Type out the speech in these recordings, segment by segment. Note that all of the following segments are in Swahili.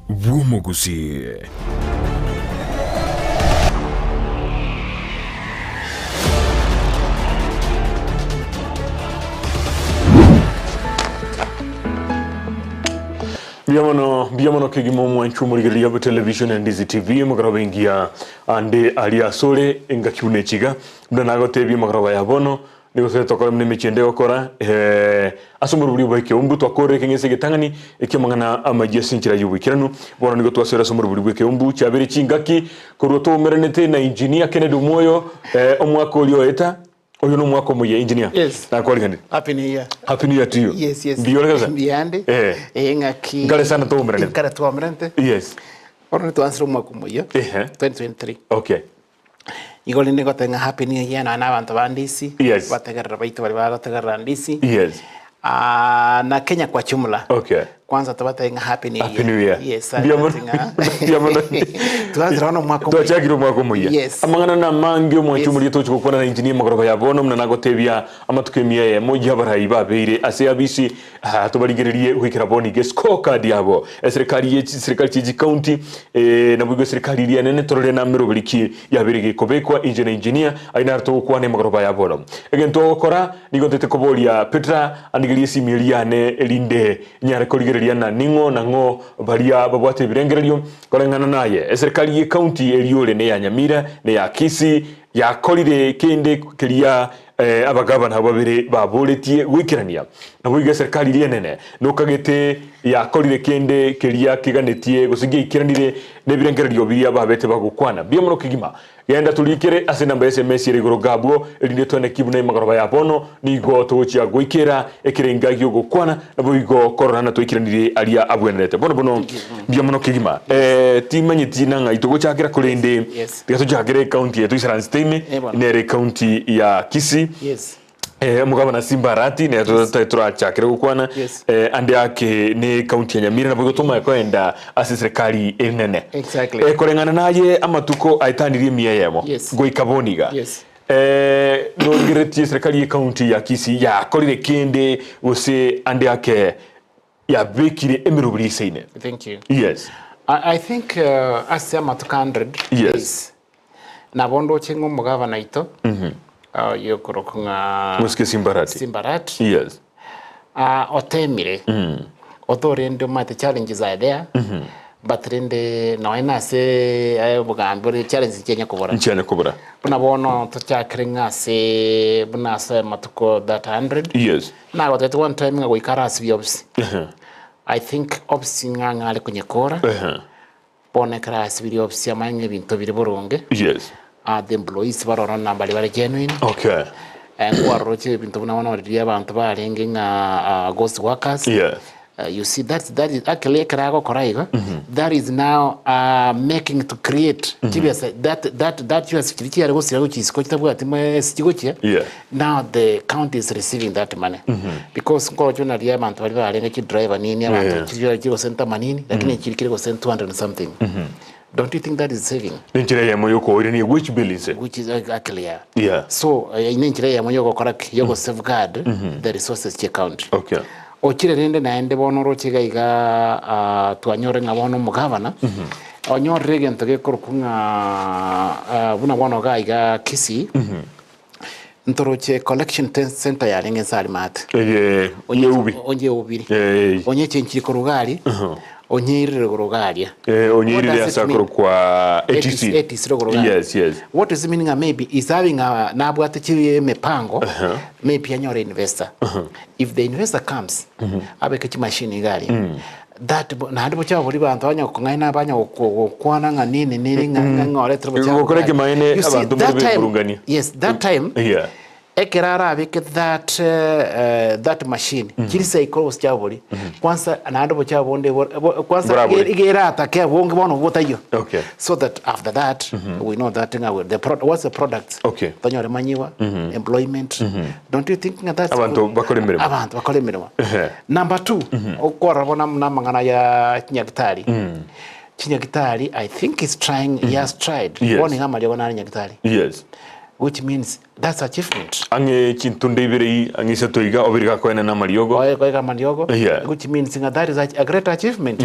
Gusii. Biamono kigimo mwanchu muligiria bu television and Ndizi TV mugaraba ingia ande alia sole enga kiune chiga ndanago tebi mugaraba ya bono nigo se tokora mne mechende okora asumuru buri bwa Ekeumbu twakore kengese gitangani ekimangana amagia sinchira yubikiranu bono nigo twasera asumuru buri bwa Ekeumbu chabere chingaki kuruto merenete na engineer Kennedy Omwoyo omwako ulioeta oyo no mwako moye engineer. Yes. Na kwali kandi. Happy New Year. Happy New Year to you. Yes, yes. Biolekaza. Biande. Ngaki. Ngale sana to merenete. Ngara to merenete. Yes. Orne to answer mwako moye. 2023. Okay. Igoli nego tenga Happy New Year na abantu bandisi. Yes. Bategera baitu bali bategera ndisi. Yes. Na Kenya kwa jumla. Okay. Kwanza tubatenga Happy New Year. Happy New Year. Yes. Biamono. Tuanzira no mwako moye. Twachagiro mwako moye. Yes. Amangana na mangyo mwanchu muri to chukukona na engineer magoroba ya bono mna nagotebia amatukemie moja barayi babeire ase abisi tubarigererie kwikira boni ge scorecard yabo serikali chiji county na bwigo serikali iri nene torore na mirobiriki yabirige kobekwa engineer aina to kwane magoroba ya bono egento kora nigotete koboria Petra andigerie similiane elinde nyare korigereria na ningo na ngo baria babwate birengererio korengana naye serikali ye county eliole ne ya Nyamira ne ya Kisii ya kolire kende keria abagabana babire baboletie gwikirania na bwiga serikali iri nene no kagete ya kolire kende keria kiganetie gusigie ikiranire ne birengererio biria babete bagukwana biamono kigima yenda tulikere ase namba SMS iri gorogabwo elinde tone kibuna imagoroba ya bono nigo tochia gwikira ekirenga gyo gukwana na bwigo corona na twikiranire aria abwenete bono biamono kigima timanyiti nanga itugochakira kurende tigatujagire county yetu Isiran Stime nere county ya Kisii. Yes. Mugabana Simbarati ne turachakira gukwana ande yake ni county ya Nyamira na bwigo tuma kwenda ase serikali enene. Exactly. Korengana naye amatuko aitanirie mieyemo goikaboniga. Yes. No gireti serikali ya county ya Kisii ya kolire kende ose ande yake ya bekire emirubiri seine. Thank you. Yes. I think as amatuka 100. Yes. Na bondo chengo mugabana ito. Yo kurokunga Muske Simbarati. Yes. Otemire. Otore ndo mate challenges are there. But rende noina se ayo bugambore challenge Kenya kubora. Nchanya kubora. Buna bono tuchakringa se buna se matuko that 100. Yes. Na what one time nga goikara asbi obs. I think obs nganga ale kunye kora. Pone kara asbi obs yamange bintu biri boronge. Yes. The employees barora nambali bari genuine. Okay. And waroche bintu buna wana wadi abantu barengi nga ghost workers. Yeah. You see that is actually karago koraigo. That is now making to create that you are security are gosi rago chisko chitabu atime sigochi. Yeah. Now the county is receiving that money. Because ko jona ria abantu bari barenga ki driver nini abantu chiro center manini lakini chirikire center 200 and something. Don't you think that is saving? Ninjira ya moyo ko ni which billings? Which is actually yeah. So ninjira ya moyo ko correct yogo safeguard the resources che county. Okay. Ochire rende na ende bono rochiga iga tuanyore nga bono mugabana onyorre gento ge korukunga buna bono ga iga Kisii ntoroche collection center ya lenge salimat onye ubiri onye chenchi korugari onyirire gorogaria onyirire asakoro kwa ATC. Yes. What is meaning maybe is having a nabwate chiwe mepango maybe anyore investor. If the investor comes abeke chi machine gari that na hadi bocha buri bantu banya kungaina banya kwana nga nini nga ngore trobo cha gokoreke maene abantu muri burungania. Yes, that time yeah. Ekerara abeke that machine kirisa ikoros chabori kwanza na ndo chabonde kwanza igera atake bonge bono botayo. Okay. So that after that we know that what's the product. Okay. Tanyore manyiwa employment. Don't you think that's abantu bakole mirimo Number 2 okora bona mangana ya Nyagitari. Nyagitari I think is trying. He has tried. One ngama lyo na Nyagitari. Yes. Which means that's achievement. Ange chintunde ibirei ange setoiga obiriga kwena na mariogo. Kwega mariogo. Which means that is a great achievement.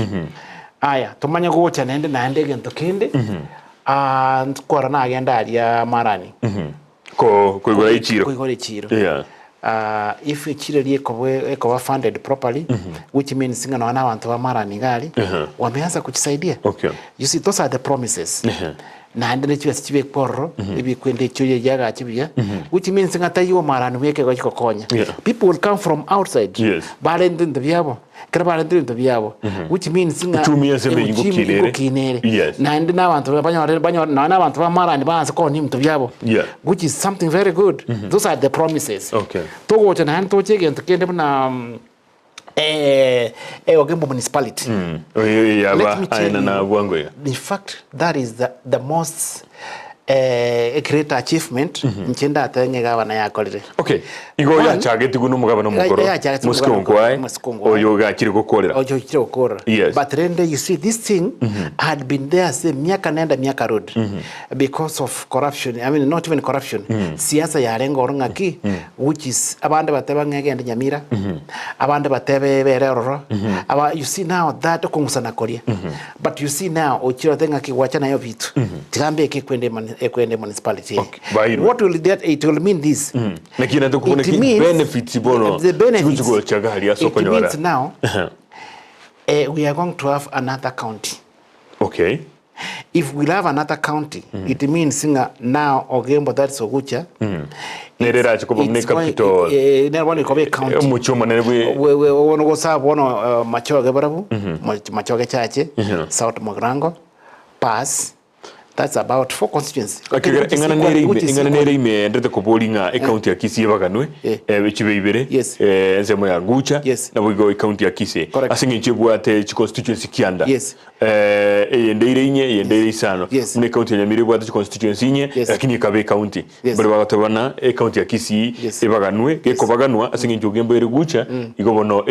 aya tumanya gocha naende gento kende kwara na agenda aria marani ko igora ichiro if ichiro liko funded properly which means singa na abantu ba marani gari wameanza kujisaidia. You see, those are the promises na ndene chibe porro ibi kwende chuye yaga chibia which means nga tayo marani weke go kokonya. People will come from outside balende ndabyabo kera balende ndabyabo which means nga tumia sembe ingo kinere na ndina abantu banyo na abantu ba marani banse ko ni mtubyabo which is something very good. Those are the promises. To go to na to chege ntukende na Ekeumbu municipality. In fact, that is the most great achievement nchenda atenge gavana yakorire. Igo ya chageti guno mugabana mukoro oyo gakiri gukorera but rende you see this thing had been there say miaka nenda miaka road because of corruption. I mean not even corruption, siasa ya rengo orungaki which is abande bateba ngegende Nyamira abande batebe berero you see now that kungusana koria but you see now ochiro tenga kiwacha nayo vitu tigambe ekwende municipality. What will that it will mean this benefits bono the benefits it means now we are going to have another county. If we have another county it means now Ogembo that's Ogucha nerera chikobo ne capital ne wani ko be county muchoma ne we wono go sa wono machoge barabu machoge chache South Mogrango Pass. That's about 4 constituencies. Engana nere ime ndete ko bolinga county ya Kisii baganwe bichibe ibere nsemo ya Gucha na wigo county ya Kisii asinge chebwate chi constituency kianda ndeire inye isano mune county ya Nyamira bwate constituency inye lakini kabe county bari bagatobana county ya Kisii baganwe geko baganwa asinge Ogembo ere Gucha igobono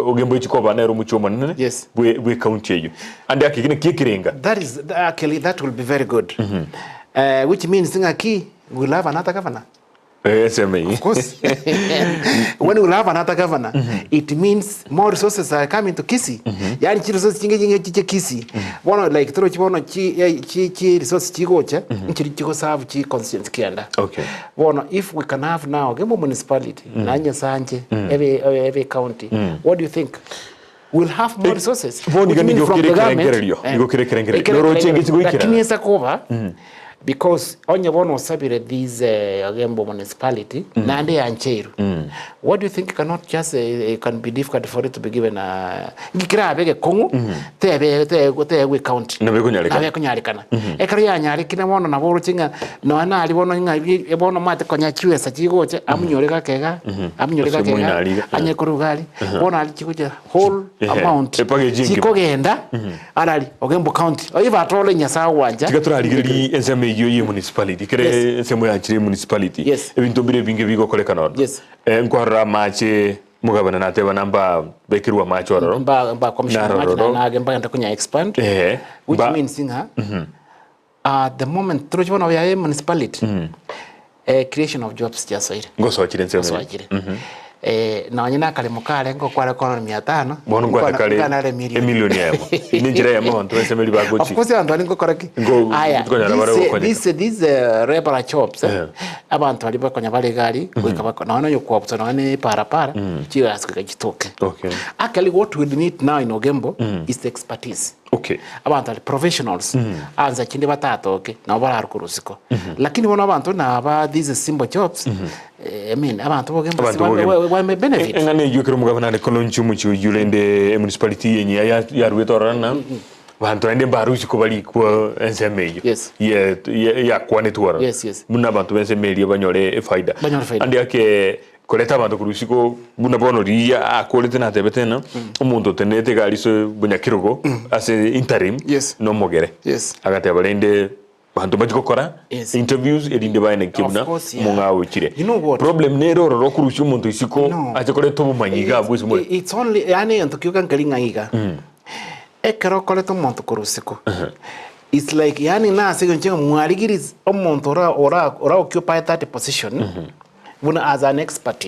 Ogembo chikoba na ero muchoma nene bwe county eyo ande akigine kikirenga. That is actually that will be very good. Which means we'll have another governor. Of course. When we'll have another governor, it means more resources are coming to Kisii. Yani chi resources chinge Kisii. One like through chibono chi resources chigocha, chigo serve chi constituency kianda. One if we can have now Ekeumbu municipality, nanya sanje every county. What do you think? We'll have more resources. From the government. Because onye bono sabire these Ekeumbu municipality nande ancheru. What do you think cannot just can be difficult for it to be given a ngikira abege kongo te county na kunyarikana ekari ya nyarikina bono na boro chinga no na ali bono nga bono mate konya chiwesa chigoche amunyoreka kega anye kurugali bono ali chikuja whole amount chikogenda arali Ekeumbu county oyiva atole nyasa wanja tigaturarigiri enseme iyo municipality kere ensemo ya chire municipality ebintu bire binge bigo koleka no enkwara mache mugabana nateba namba bekirwa macho roro mba commissioner macho na agamba ndakunya expand which means the moment trojona ya municipality creation of jobs just ile ngoso chire nsemo na nyina kale mukale ngo kwara kono 500 bono ngwa kale milioni yamo ninjira yamo ntwe semeli bagochi of course ando ningo koraki aya this rebel jobs abantu bali bakonya bale gali kwikaba naona yo kwapto naone para chiwa asika gitoke actually what we need now in Ogembo is the expertise. Abantu ali professionals anza chinde batato na bara kurusiko lakini bona abantu na aba these simple jobs I mean abantu Ogembo why may benefit ngane yukiro mugabana ne kono nchumu chu yulende municipality yenye ya ruetorana bantu ende barushi ko bali ko ensemeyo ya kwane tuwara muna bantu bensemeyo banyore faida andi yake koleta abantu kurusiko buna bono ria akolete na tebetena umuntu tenete galiso bunyakirugo as interim no mogere agate abalende bantu bagikokora interviews edinde bayine kibuna mungawo chire problem nero ro kurusho umuntu isiko akekore to bumanyiga bwese muri it's only yani antukyuka nkalinga iga ekero koleta umuntu kurusiko it's like yani na sigo nchenga mwarigiriz umuntu ora occupy that position buna as an expert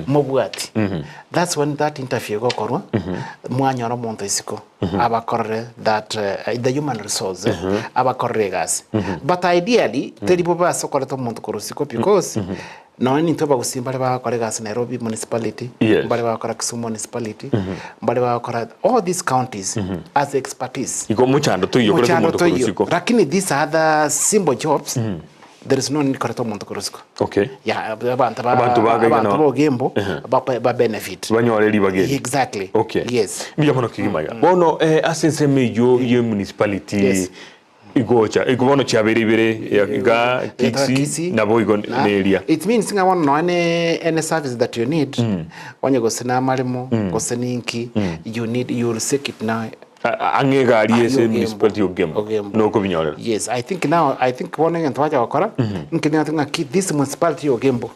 mobwati that's when that interview go korwa mwanya ro monto isiko abakorre that the human resource abakorre gas but ideally teribo basokora to monto korosiko because no ni to bagusimba le bakore gas Nairobi municipality bale bakora Kisumu municipality bale bakora all these counties as expertise iko muchando to iyo kore monto korosiko lakini these other simple jobs there is no need to monto korosiko okay yeah abantu bogembo ba benefit banyoreri bageni exactly okay yes biya mono kigimaga bono asenseme yo municipality igocha ikubono chabere ya Kisii na boigo area it means nga one no any service that you need onye go sina malimo go seninki you will seek it now angega ali ese municipality Ekeumbu no ko binyorera yes I think one ngento wacha wakora nkini nga this municipality Ekeumbu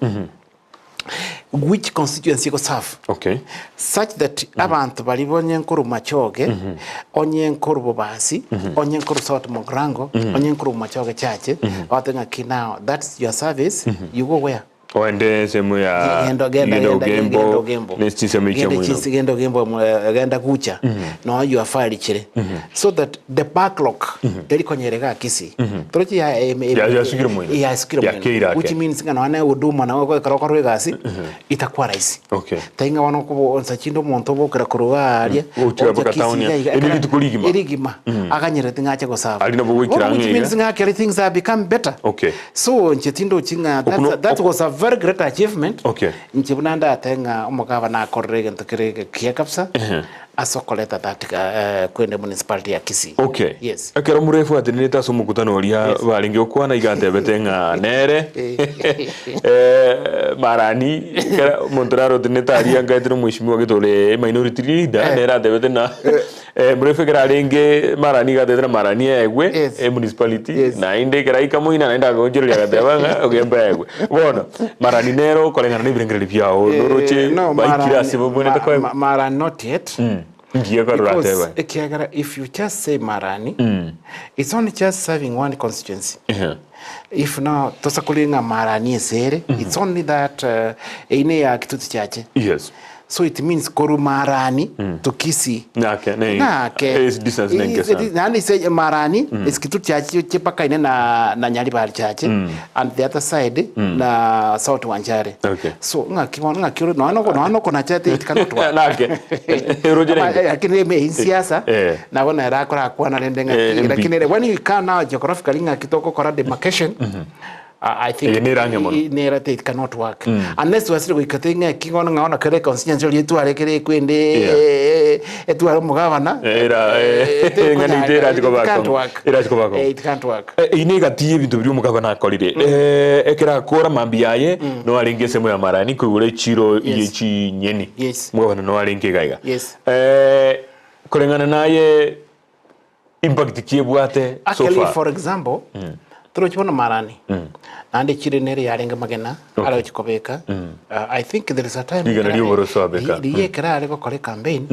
which constituency go serve okay such that abantu bali bonye nkuru machoge onye nkuru bobasi onye nkuru sort mogrango onye nkuru machoge chache watenga kinao that's your service you go where oende semu ya Ekeumbu nesti semu ichemu genda kucha no you are file chire so that the backlog teri konyerega Kisii trochi ya sikiro which means ngana wana huduma na kwa karokoro gasi itakuwa rahisi okay tainga wana ko sachindo monto bokera kuruga aria ocha town eri tukuligima akanyere tingache go sava ali no bwikira which means ngaka things have become better okay so nchetindo chinga that was a very great achievement okay nchibunanda atenga omugaba na korrege ntakirege kiakapsa asokoleta that kwende municipality ya Kisii okay yes akero murefu atinita so mukutano oria balinge okwana igatebete nga nere marani montraro tinita aria ngaitiro mwishimiwa gitore minority leader nera tebete na murefu keraringe marani gatethera marani egwe municipality na inde keraika muina naenda gonjeria gatebanga ogemba egwe bono marani nero kolengana ni birengere byao noroche baikira sibo boneta kwa marani not yet because if you just say marani it's only just serving one constituency if now tosakulinga marani esere it's only that ine ya kituti chache yes so it means koru marani to Kisii nake is distance nengesa nani say marani is kituti chache chepaka ine na nyali bali chache and the other side na south wanjare okay so ngakiro no kona chate it cannot work nake erojere lakini me siasa na bona era kwa na lendenga lakini when you can now geographically ngakitoko kora demarcation I think it cannot work unless we say katinga kingona ngaona kare constituency yetu arekere kwende etu ari mugabana ngani ndera tikobako it can't work iniga tie bintu biri mugabana akorire ekera kora mambi yaye no aringe semo ya marani kugure chiro yechi nyeni mugabana no aringe gaiga kolengana naye impact kiebwate so far for example turochona marani nande chire nere yarenga magena ala chikobeka I think there is a time diye kera ale ko kore campaign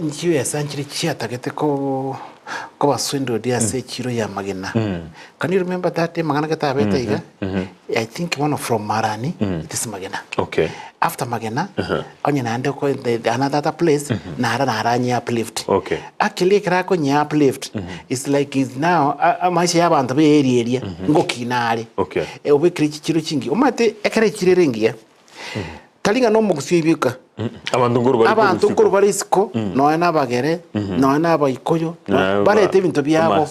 nchiwe ya sanchiri chia tagete ko baswendo dia se chiro ya magena can you remember that day magana kata beta iga I think one from marani it is magena okay after magena onye nande ko another place nara nya uplift okay actually kera ko nya uplift it's like is now maisha y'abantu be area ngokinare okay obekiri chiro chingi omate ekere chirerengia talinga no mugusio ibika abantu nguru bari siko no na bagere no na bayikoyo barete ibintu byabo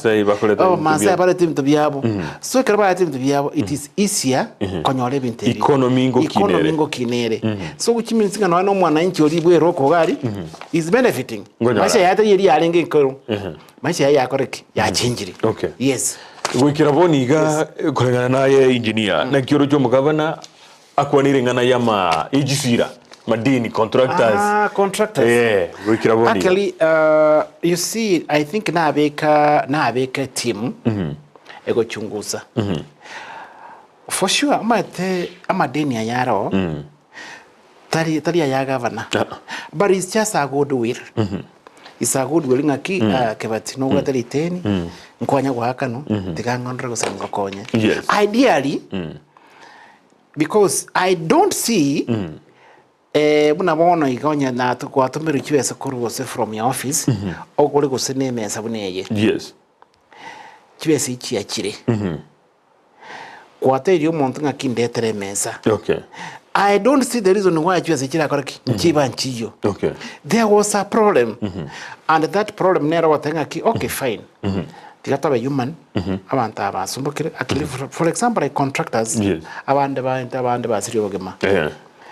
masai barete ibintu byabo so kera barete ibintu byabo it is easier konyore ibintu economy ngo kinere so ukiminsinga no mwana inchi ori bwero ko gari is benefiting maisha yate yeri yarenge nkoro maisha yakoreke ya chinjiri okay yes gwikira boniga kolengana naye engineer na kioro cyo mugabana akwanire ngana yama igisira madini contractors wikira boni actually you see I think na abeka team ego chunguza for sure amadeni ayaro tari ya governor but it's just a good will it's a good will ngaki kebati no gatari teni nkwanya gwakano tikangondra gusanga konye ideally because I don't see buna bono igonya na tukwatumira kiwese kurugose from your office okuri gusene mesa buneye yes kiwese iki akire kwateri umuntu ngakindetere mesa okay I don't see the reason why kiwese kira koraki nkiba nkiyo okay there was a problem and that problem nero watenga ki okay fine tikatabe human abantu abasumbukire actually for example like contractors abande basiri bogema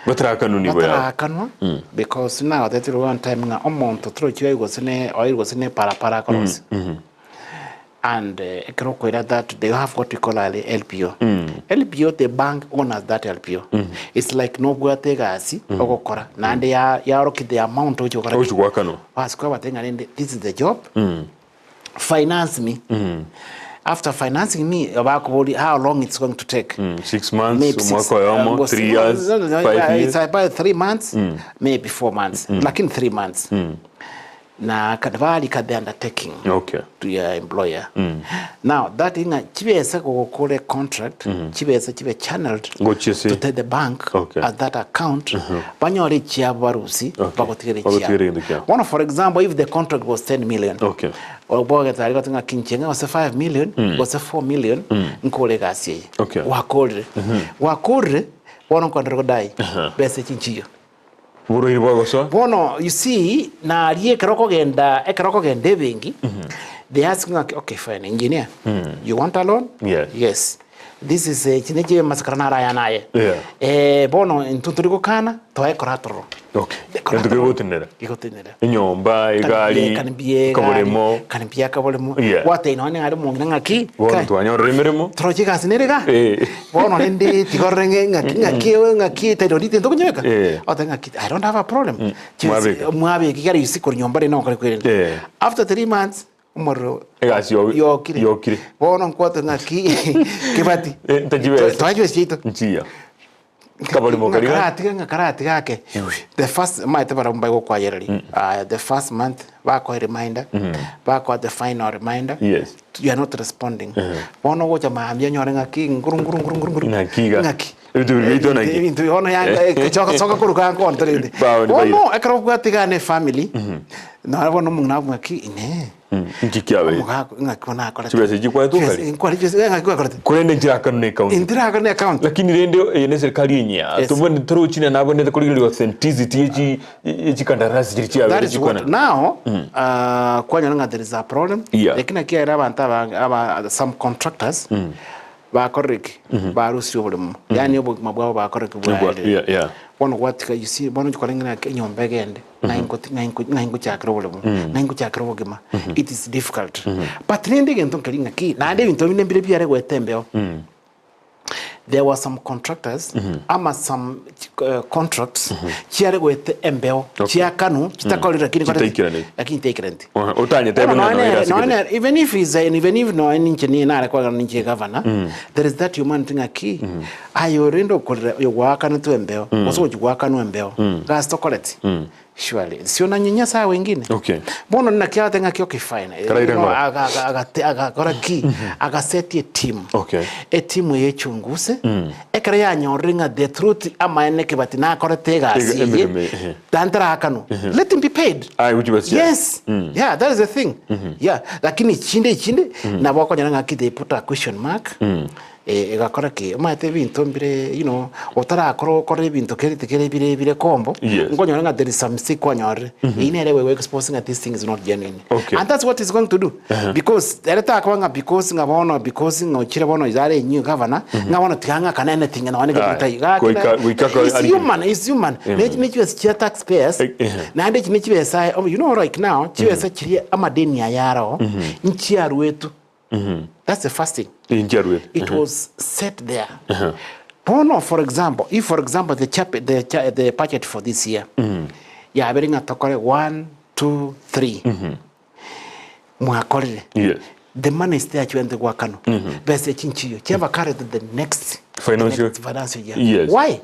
batarakanuni boya batarakanwa because now that one time nga omuntu through kiyo gosine para konos and ekrokoira that they have what we call a LPO LPO the bank owns that LPO it's like no bwate gasi ogokora nande ya roki the amount ocho kano pasko batenga nende this is the job finance me after financing me about how long it's going to take 6 months maybe 3 years 5 years it's about 3 months maybe 4 months like in 3 months na kadvali ka the undertaking okay to your employer now that inga chibesa kokole contract chibesa chibe channeled to the bank at that account banyori chiabarusi bagotigere chia one for example if the contract was 10 million okay oboga tari gotinga kinchenga was 5 million was 4 million nkole gasi okay wakore wono kwandro dai bese chinchiyo Buru bogoso bono you see na rie keroko gende bengi they ask me okay fine engineer you want a loan yes this is chineje maskarana ya naye bono ntunturiko kana toye koratoro okay ntuke gotenera inyomba igari kabolemo wate inone ari mu ngaki bono twanyorere mirimo troje gasinirega bono ndi tigorenge ngaki tedorite ndokunyeka otengaki I don't have a problem mwabe kigari yusiko nyomba reno kare kwere after 3 months umoro egasi yokire bono nkwata ngaki kibati twaje chito nchia kabali mokari karati gake the first month baramba go kwayereri the first month ba ko reminder ba ko the final reminder yes you are not responding bono go chama ambia nyore ngaki ngurunguru ngaki Into ono ya choka kuruka ko ontrende bono ekro kwatigane family na bono mungna ngaki ine nkikiawe ngakona akora chibese jikwa tukali inkwali chibese ngaki akora kurende njira kanne account lakini rende ene serikali nya tubone turu china nabone kuri authenticity eji kandarasi jirichiawe jikwana now kwanya nga there is a problem lakini akiera abantu some contractors bakoriki barusi obulimo yani obugima bwabo bakoriki bwa bono what you see bono chukolengena nyombe gende naingo chakro obulimo naingo chakro obugima it is difficult but rende gento kelinga ki na ande bintu bine bire gwetembeo there were some contractors ama some contracts chiare gwete embeo chia kanu chitakolira kini lakini take otanye tebe no even if is even if no engineer na kwa ninje governor there is that human thing aki ayorendo kolira yogwaka no embeo oso jugwaka no embeo gas to collect surely sio na nyanya saa wengine okay bono ninakia tenga kio fine aga koraki aga set a team okay a team yechunguse ekere ya nyoringa the truth ama eneke batina korete gasi tantra akanu let him be paid yes yeah that is the thing yeah lakini chinde na bako nyanga kide put a question mark egakora ki mate bintu mbire otara akore bintu kere bire kombo ngonyora nga there is some sick kwanyore inere we exposing that this thing is not genuine and that's what is going to do because ereta akwanga because ngabono because ngochire bono izare new governor ngabono tianga kana anything na wanege tiga is human ne chiwe taxpayers na ande chiwe sai right now chiwe sa chiri amadeni ya yaro nchi arwetu that's the first thing it was set there Bono, for example, if for example the budget for this year yeah bering atokore 1 2 3 mwakorire the money is there chwende gwakano bese chinchiyo cheva carry the next financial year yes. Why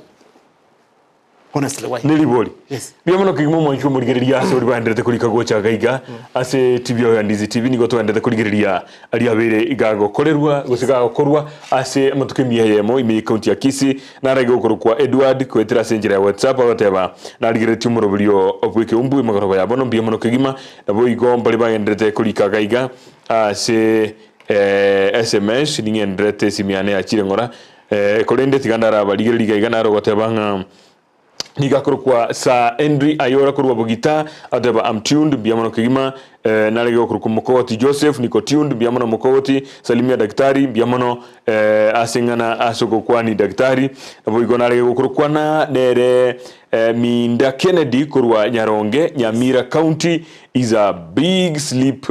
honestly why nilibori yes bia mono kigimo mwanchu murigereria ase uri bandete kulika gocha gaiga ase tv ya Ndizi TV nigo twendete kurigereria ari abere igago korerwa gusigago korwa ase amatuke miyemo imi county ya Kisii na rego korukwa Edward kwetira senjira ya WhatsApp abateba na rigeretia muroburio Ekeumbu imagoroba ya bono bia mono kigima nabo igomba bali bandete kulika gaiga ase SMS ningendete simiane ya chirengora kolende tigandara baligereria gaiga na rogotebanga nigakorwa sa Henry ayora kurwa bugita adeba am tuned biamono kigima nalege kurwa mukoti Joseph niko tuned biamono mukoti salimia daktari biamono asengana asoko kwani daktari abo igona lege kurwa na nere minda Kennedy kurwa Nyaronge Nyamira County is a big sleep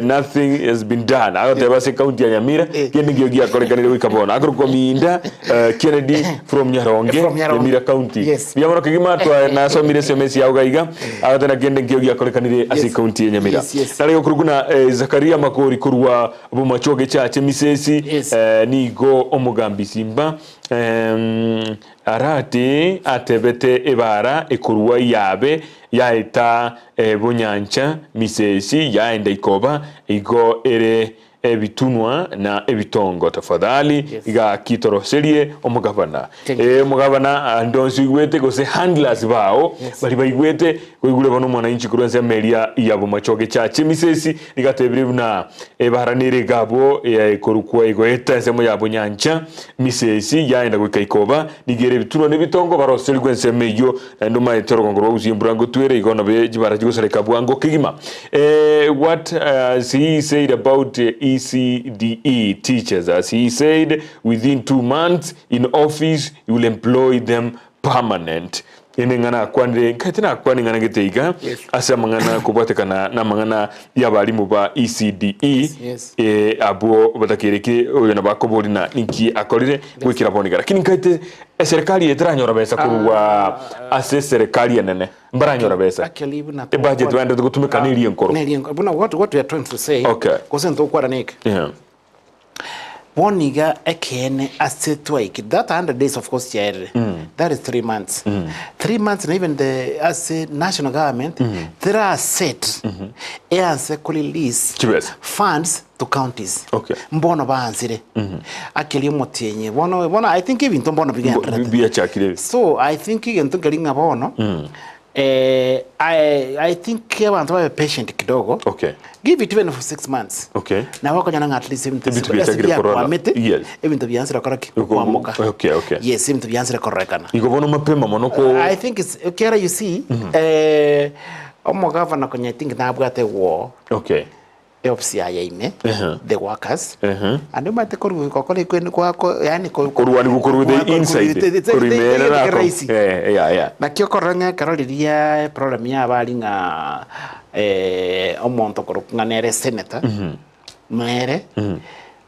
nothing has been done adeba se county ya Nyamira kende gyogia korekanire wikabona akurwa minda Kennedy from Nyaronge Nyamira County yes biamono kigima twa na somire SMS ya ugaiga agatena kende gyogia korekanire ase county ya Nyamira nalege kuruguna Zakaria Makori kurwa bumachoge chache misesi nigo omugambi simba arate atebete ebara ekurwa yabe yaita bunyancha misesi yaenda ikoba igo ere ebitunwa na ebitongo tafadhali iga kitoroserie omugabana omugabana ndonsi gwete gose handlers bao bali baigwete kwigure bano mwana inchi kurenza meria yabo machoge chache misesi igatebire buna ebaranire gabo ekorukwa igo etase yabo nyancha misesi yaenda gwikaikoba nigere bitunwa nebitongo baroseri gwense meyo nduma etorongoro uzimbrango twere igona be jibara jigosareka bwango kigima what he said about ECDE teachers, as he said, within 2 months in office, you will employ them permanent. Ine ngana kwande katina kwani ngana geteiga asa mangana kubatekana na mangana y'abarimu ba ECDE abo batakireke oyo nabakobori na inki akorire gwikira bonigara lakini kaite serikali yetranyora besa kuwa ase serikali enene mbaranyora besa budget wende gutumika niri enkoro buna what we are trying to say kosento kwaranika Boniga ekene asetwaik that 100 days of course that is 3 months 3 months and even the as national government there are set as release funds to counties mbono baanzire akeli motienye bono I think even to mbono bigenda so I think even to galinga bono I think abantu babe patient kidogo give it even for 6 months na wako nyana at least ebintu byansira koraki kwamuka yes ebintu byansira korekana igobona mapema monoko I think it's okay you see omugavana konya I think na bwate war FCI yaime the workers and you might call kokole kwako yani korwani gukorwe the inside korimera na kyo koranga karoliria problem ya bali nga omonto korukunga nere senator mere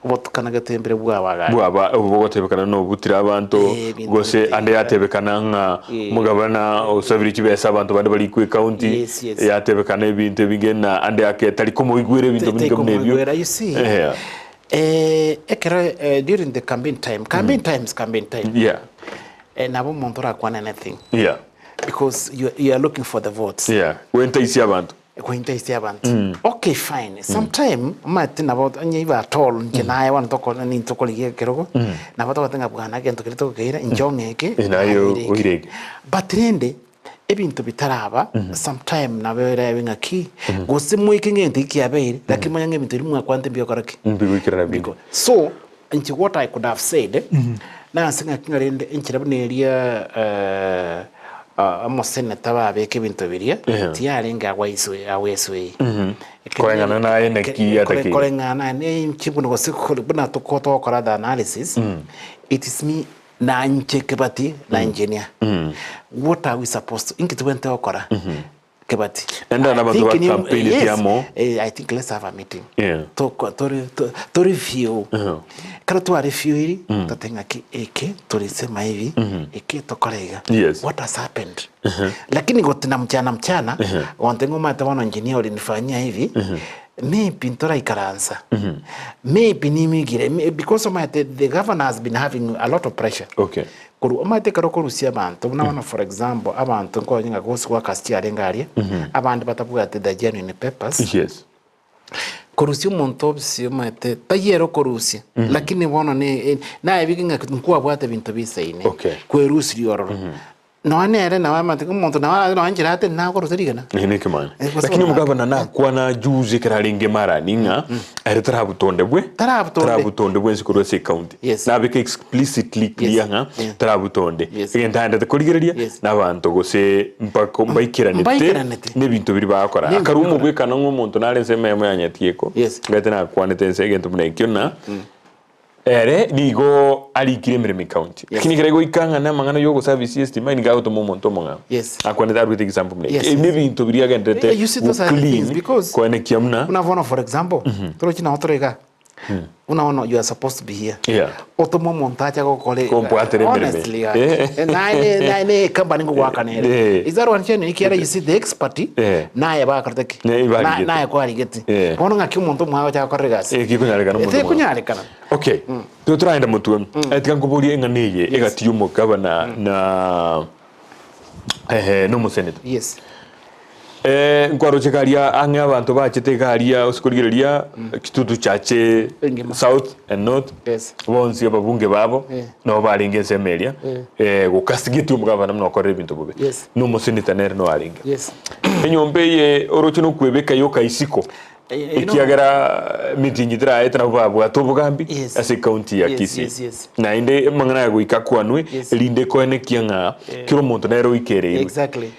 botukana gatembere bwaba botebekana no butira abantu gose ande yatebekana nga mugabana osabiri kibesa abantu bande bali ku county yatebekana ebintu bigena ande aketali komo igwere bintu binebyo you see during the campaign time nabo montora kwa anything because you are looking for the votes wenta isi abantu okay fine sometime mati na about anyiba atol njenaye wan toko ni toko liye kerogo na bato batenga bwana gento kirito keira injongeke inayo uhirege but rende ebintu bitaraba sometime na bere binga ki gose muikinge ndiki abere lakini manya ebintu rimwe kwante biyo koraki mbigwikira bingo so into what I could have said na singa kingarende inchirabneria amo seneta babeke bintu biria tiarenga aweswe korengana na energy ataki korengana ne chibuno gose buna to kora the analysis it is me na nchekebati na engineer what are we supposed to inki twente okora kebati and another campaign tiamo I think let's have a meeting to review kana tu review hili tatenga ki eke tulisema hivi eke tokorega what has happened lakini gotina mchana wantengo mata wana engineer ulinifanyia hivi maybe ntora ikaransa maybe nimigire because the governor has been having a lot of pressure okay kuru omate karo kurusia abantu unaona for example abantu ngo nyinga goswa kasti arengarie abandi batabwate the genuine papers yes kurusia umuntu obisi omate tayero kurusia lakini bono ne na ebiginga kuwa bwate bintu bisaine kwerusi rioro no anere na wamate umuntu na anjira ate na korusirigana ni kemana lakini mugabana na kwa na juzi kararinge mara ninga ari tarabutonde bwe sikuru se county na bike explicitly clear nga tarabutonde ngenda kurigireria n'abantu gose mpako mbayikiranete n'ibintu biri bakora akarumu gwekana nk'umuntu narenze memo yanyatieko ngate na kwanete nsegento munekyo na ere nigo ali kiremere county lakini kirego ikanga na mangana yogo service system ni gato momonto monga akwane that with example mne n'ibintu biri agendete because kwane kiamna unavona for example toro china otorega unaona you are supposed to be here otomo montaja ko kole honestly na company go waka nere is that one chene ikiara you see the expert na ya ba karteki na ya ko arigeti bono ngaki umuntu mwago cha korega kikunyarikana okay to try and mutu etikanguburia enganiye egatiyo mukabana na no mo senate yes nkwaro chekaria ange abantu bachitekaria usikurigireria kitutu chache south and north bonsi ababunge babo no baringe semeria gukasigitu mugabana mno korre bintu bobe no musenita nere no aringe enyombe ye orochino kwebeka yoka isiko ikiagera meeting itira etra babo atobugambi ase county ya Kisii na inde mangana ya guikakwanwe linde koene kianga kiro muntu nero ikere exactly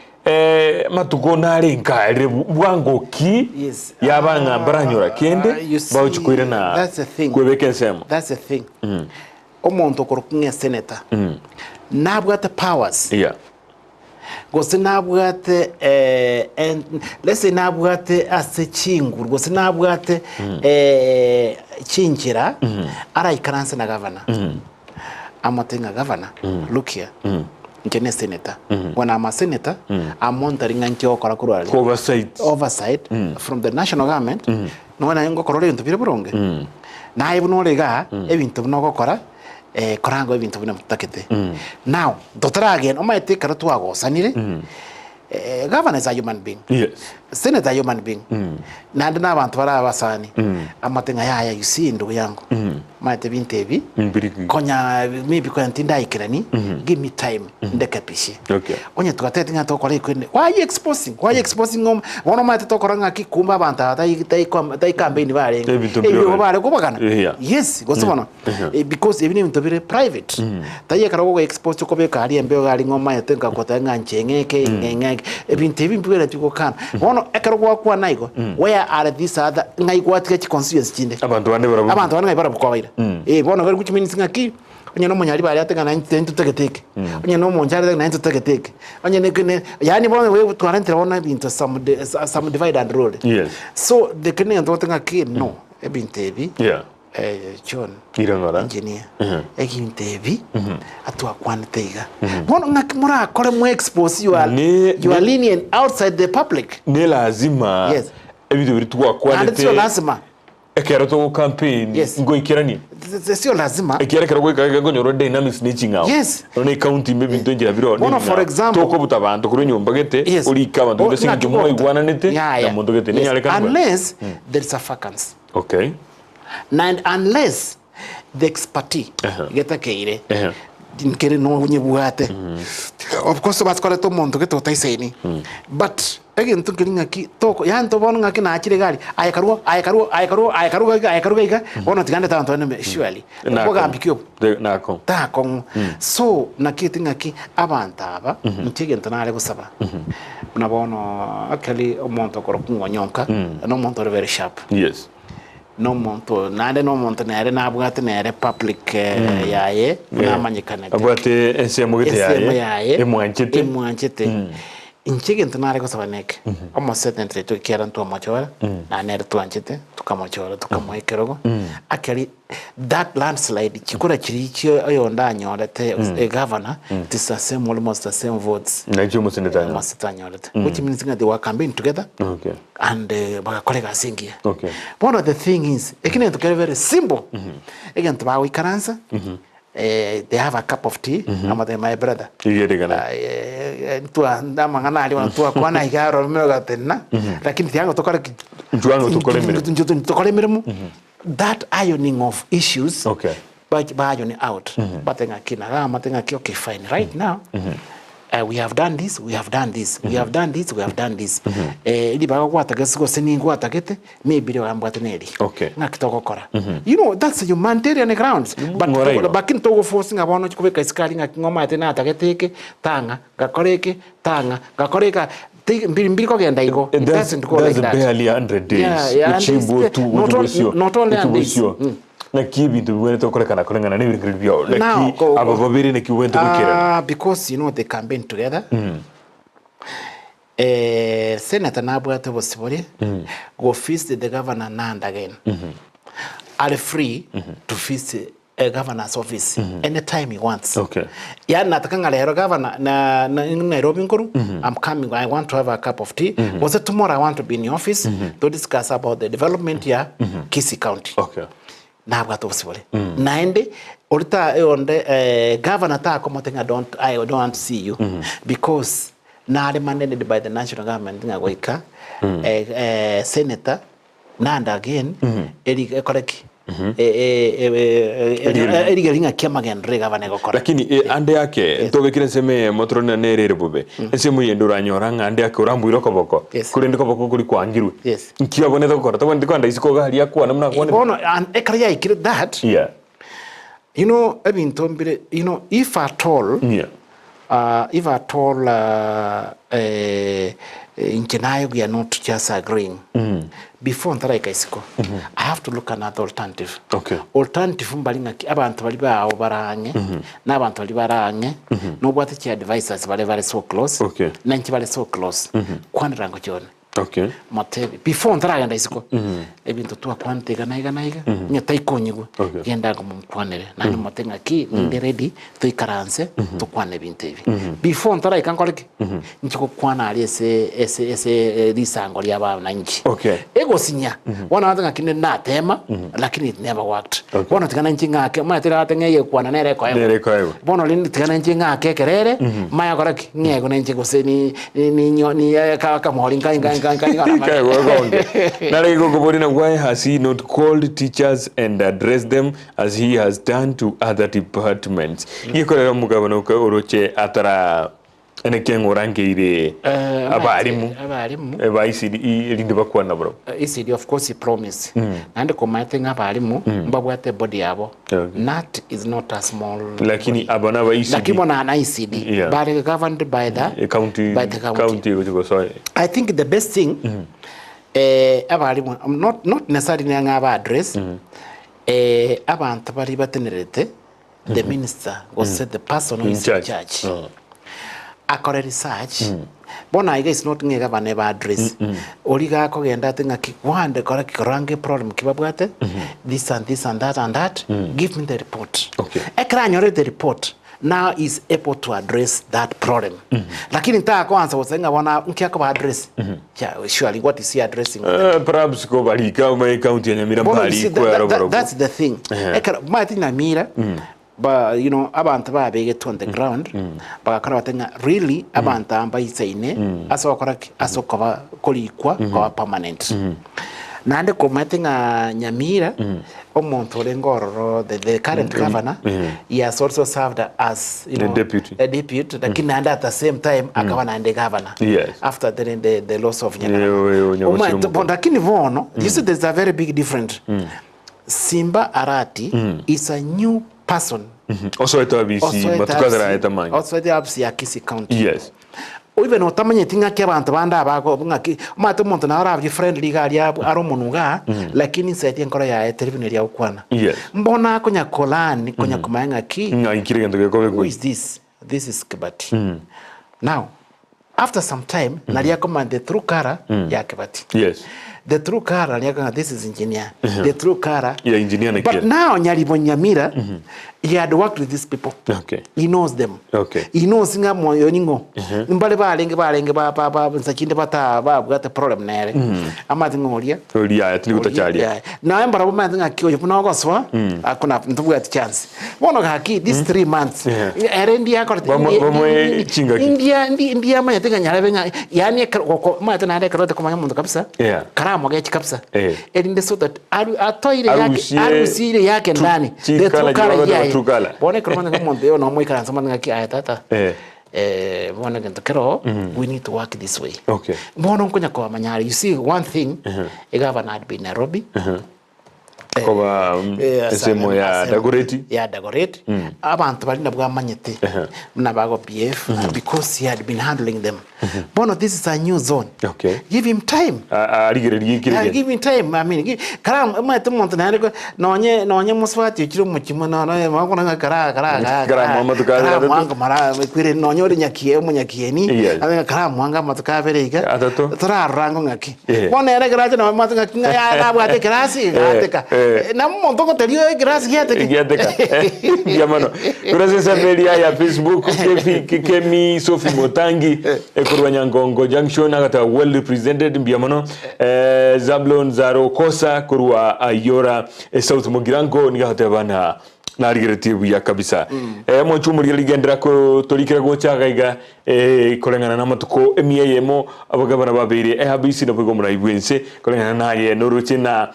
matuko narenka ere bwangoki yabanga branyora kende bauchikwire na kwebeke nsemo that's the thing omuntu korukunye senator nabwate powers gose nabwate and let's say nabwate ase chingur gose nabwate chinjira ara ikaranse na governor amatenga governor look here njene senator when I'm a senator I'm monitoring anti okora kurwali oversight from the national government no wana ngo korore bintu bire buronge na ibu no rega ebintu bino gokora korango ebintu bino mutakete now doctor again omaite karatu agosanire governor is a human being senator a human being na ndina abantu bara abasani amatenga yaya you see ndugu yangu maite bintebi konya maybe kwa ntinda ikirani give me time ndekapishe onye tukatete nga tokore kwene why you exposing wono maite tokoranga kikumba abantu tai campaign bare ebyo bare kubagana yes gosubona because even into very private tai karago expose ko be kari embe gari ngoma yatenga kota nganchengeke ngenge ebintebi mbwera tukokana wono ekarago kwa naigo where are these other ngai kwatika chi constituency chinde abantu bane bara bukwabira bono gari kuchiminisi ngaki onye no munyari bari atenga na ntu teketeke onye no munjari na ntu teketeke onye ne yani bono we twarantira bona bintu some divide and rule so the kene ndo tenga ki no ebintebi John irangora engineer ebintebi atwa kwantega bono ngaki mura kore mu expose you are lenient outside the public ne lazima ebintu biri tukwa kwante sio lazima ekero to campaign ngo ikirani sio lazima ekero kero go nyoro dynamics snitching out one county maybe ndonjira biro no for example to ko butabantu kuri nyumba gete uri kabantu ndese ngimo igwana nete na muntu gete ni yale kan unless there is a vacancy and unless the expertise geta keire dinkere no nyebuate of course baskore to muntu geto taiseni but again tunkiringa ki toko yanto bono ngaki na achire gari ayakaruga iga bono tigande tanto ne surely boga ambikyo nako tako so nakitinga ki abantaba ntige ntanale gusaba unabono akali omonto korokungo nyonka no monto very sharp no monto nade no monto nere nabwate nere public yaye namanyikana abwate ensemo gete yaye emwanchete inchige ntunare ko sabaneke omo setentry to kera ntu mochora na nere twanchete tukamochora tukamoikerogo akari that landslide chikura chirichio oyonda nyorete a governor it is the same almost the same votes na chumo seneta nyorete which means that they were campaigning together and bakakolega singia one of the thing is ekine to very simple again to we karansa they have a cup of tea my brother tua ndamangana ali tua kwana igaro mero tena lakini tiango tokore tokore miremu that ironing of issues but ironing out but tenga okay fine right now we have done this, we have done this, we have done this, we have done this. Ili baga kwata gesigo seningo atakete maybe they were neri. Ngakitoko kora. You know that's a humanitarian grounds. But bakin to forcing abono chikubeka iskali ngakingoma atena atakete tanga gakoreke tanga gakoreka mbili ko genda iko. It doesn't go like that. That's barely 100 days. Not only 100 days. Na kibi to went to kolekana kolengana ne biribio like ababiri ne kiwent to kira because you know they campaign together senator nabwate bosibori go visit the governor and again are free to visit a governor's office anytime he wants ya natakanga lero governor na Nairobi nkuru I'm coming I want to have a cup of tea was it tomorrow I want to be in your office to discuss about the development here Kisii County nabwa tobosibole naende orita onde governor ta komotenga I don't want to see you because nare mandated by the national government ngagoika senator and again koreki erigaringa kiamagen regavana gokora lakini ande yake togekire seme motrona nerere bube ese muyendura nyoranga ande yake urambuiro koboko kurende koboko kuri kwangirwe nkiwa boneza gokora to ndiko anda isiko gari yakwa namna kwone bono and ekariya ikire that you know ebintombire you know if at all Inkenayo we are not just agreeing. Before Ntareka isiko, I have to look at another alternative. Alternative mbalinga abantu bali ba obarange, n'abantu bali barange, no bwate chi advisors bali very so close. Nanchi bali so close. Kwanira ngo cyone. Matebi before Ntaragenda isiko. Ebintu tuwa kwantega naiga nyata ikonyigo. Genda ngo mukwanere. Nani motenga ki ndi ready tuikaranse tukwane bintu ebi. Before Ntareka nkoleke. Nchiko kwana ali ese lisango lyaba nanchi. Ego sinya. Wana watanga kine na tema lakini it never worked. Wana tikana nchi ngake maya tira watanga ye kwana nere kwa ego. Bono lini tikana nchi ngake kerere maya koraki ngego na nchi gose ni kamori ngai why has he not called teachers and addressed them as he has done to other departments? Yekorera mugabano ka oroche atara ene kengorangeire abarimu eba ICD irinde bakwana bro ICD of course he promised and commenting abarimu mbabwate body yabo that is not a small lakini abana ba ICD lakini bona ICD but governed by the county I think the best thing abarimu not necessarily ngaba address abantu bari batenerete the minister was the person who is in charge akore research bona iga is not ngega bane ba address origa ko genda tinga ki wande kora kirange problem kibabwate this and this and that give me the report ekranyo the report now is able to address that problem lakini nta kwanza wasenga wana nkiako ba address surely what is he addressing perhaps ko balika my county ya Nyamira mbali ko that's the thing my thing Nyamira but you know abantu babege to on the ground bagakora batenga really abantu ambayisaine asokora asokoba kolikwa kwa permanent nande ko matenga Nyamira omuntu olengororo the current governor he has also served as you know a deputy lakini and at the same time akawa na governor after the loss of Nyamira lakini vono you see there's a very big difference Simba Arati is a new person also it ABC batukazara etamanyi also the abs ya Kisii County even otamanye tinga kyabantu banda bako ngaki mato muntu na arabye friendly gali aro munuga lakini sete nkora ya television ya ukwana mbona konya kolani konya kumanga ki ngikire ngendo who is this is Kibati now after some time nalia kama the true cara ya Kibati. Yes. The true cara nalia kama this is engineer. The true cara. Yeah, engineer na But now Nyamira, he had worked with these people. Okay. He knows them. Okay. He knows nga moyo ningo. Mbale balenge ba nsakinde bata ba bugata problem nere. Amati ngolia. Olia atli utachalia. Na embara boma nga kiyo puna goswa. Akuna ntubu at chance. Bono haki this 3 months. Erendia ko India ma yatenga nyarabenga yani ko ma tana de karota kuma mundu kabisa. Karamo gechi kabisa. Elinde so that atoire yake arusire yake ndani. The true color. Bone kromana ngamonde no moi karanza manga ki ayatata. Bone kero we need to work this way. Okay. Bono nkonya kwa manyari. You see one thing, governor had been Nairobi. Koba semo ya Dagoretti. Yeah, Dagoretti. Abantu bali nabwa manyete. Nabago PF because he had been handling them. Bono, this is a new zone. Okay. Give him time. Give him time. I mean, karam mate montanare nonye muswati chiro muchimo no makona kara matuka mara kwire nonyo nyakie ni karam mwanga matuka berega tara rango ngaki bono ere graje no matuka ya na bwate krasi gateka na monto ko terio grasi gateka yamano kurasa media ya Facebook kemi Sophie Motangi kurwa Nyangongo Junction agata well represented mbiamano Zablon Zaro Kosa kurwa Ayora South Mogirango nigahata bana na rigiretibu ya kabisa mo chumuri ligendera ko torikira gocha gaiga kolengana na matuko emieyemo abagabana babiri habisi no bwo muraibwense kolengana naye no ruchina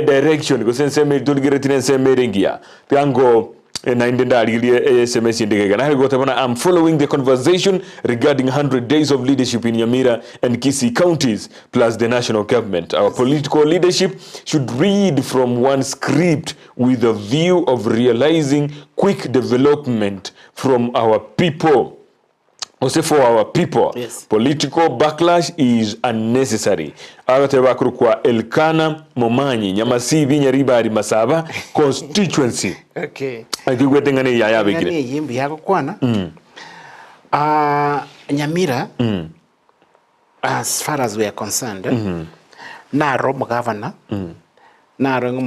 direction go sense me torigireti sense merengia tango na indenda alilie SMS indegega na gotabana I'm following the conversation regarding 100 days of leadership in Nyamira and Kisii counties plus the national government. Our political leadership should read from one script with a view of realizing quick development from our people. Also for our people. Yes. Political backlash is unnecessary. Agateba kurukwa Elkana Momanyi Nyamasibi Nyaribari Masaba constituency. Okay. Akigwete ngane yaya begire. Ngane yimbi yako kwana. Nyamira as far as we are concerned, na Romo governor, na Rengo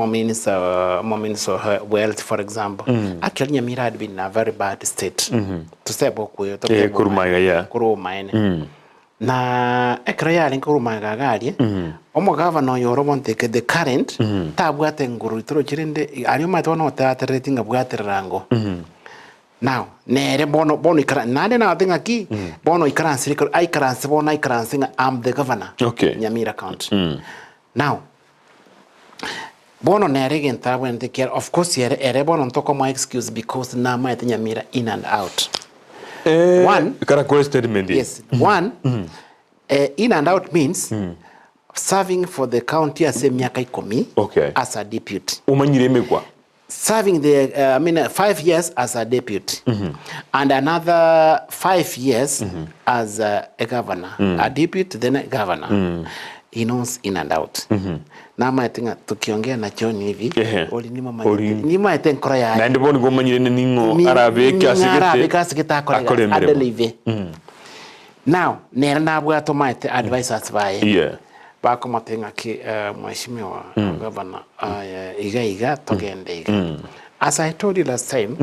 minister of wealth, for example. Actually, Nyamira had been in a very bad state. To say about Kurumaine. Na ekraya linkurumaga gali. Omo governor yoromo take the current. Tabwate nguru itoro chirende. Ariyo matono rating abwate rango. Now, nere bono ikara nade na thing aki bono ikaransi I karansi bono ikaransi I'm the governor. Okay. Nyamira County. Now, bono nere genta when take care. Of course, ere bono toko my excuse because na ma Nyamira in and out. One statement. Yes. One in and out means serving for the county as a miaka 10. Okay. As a deputy. Umanyireme kwa. Serving the 5 years as a deputy and another 5 years as a governor, a deputy then a governor. He knows in and out. Na maitenga tukiongea na John hivi nima itenkora ya na ndiboni gomanyire ningo arabe kasigeta akora adelive. Now nera nabwa to maite advisors bae bako matenga ki mheshimiwa governor iga togende iga. As I told you last time,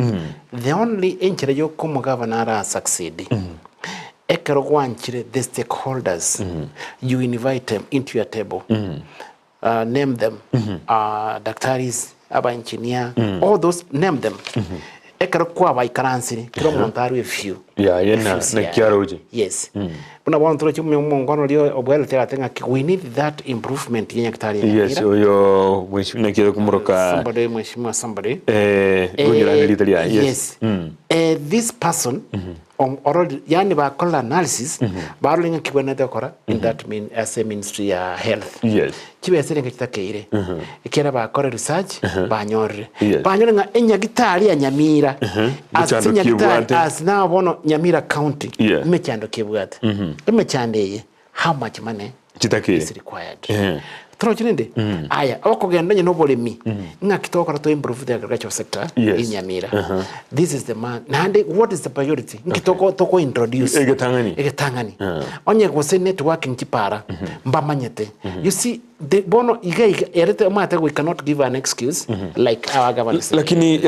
the only entry yo como governor succeed ekero gwanchire the stakeholders. You invite them into your table. Name them. Doctors, aba engineer, all those, name them. Ekero kwa ba ikaransi kiro montaru few. Yena na kiaroje. Yes. Puna bwana tolo chimu ngono lio obwele tera tenga we need that improvement yenya kitali. Yes, oyo mheshimiwa kile kumroka. Somebody. Yes. This person already yani ba kola analysis ba rolinga kibwana dekora in that mean as a ministry of health. Yes. Chibe serenga kitakeire. Ikera ba kora research ba nyore. Ba nyore nga enya gitali ya Nyamira. As now bono Nyamira County. Mechando kibwata. Mechandeye how much money is required. Tro chinende. Aya, okogenda no bolemi. Nga kitoko to improve the agricultural sector in Nyamira. This is the man. Nande, what is the priority? Kitoko toko introduce. Egetangani. Onye kwose networking chipara. Mbamanyete. You see, the bono erete mata we cannot give an excuse like our government. Lakini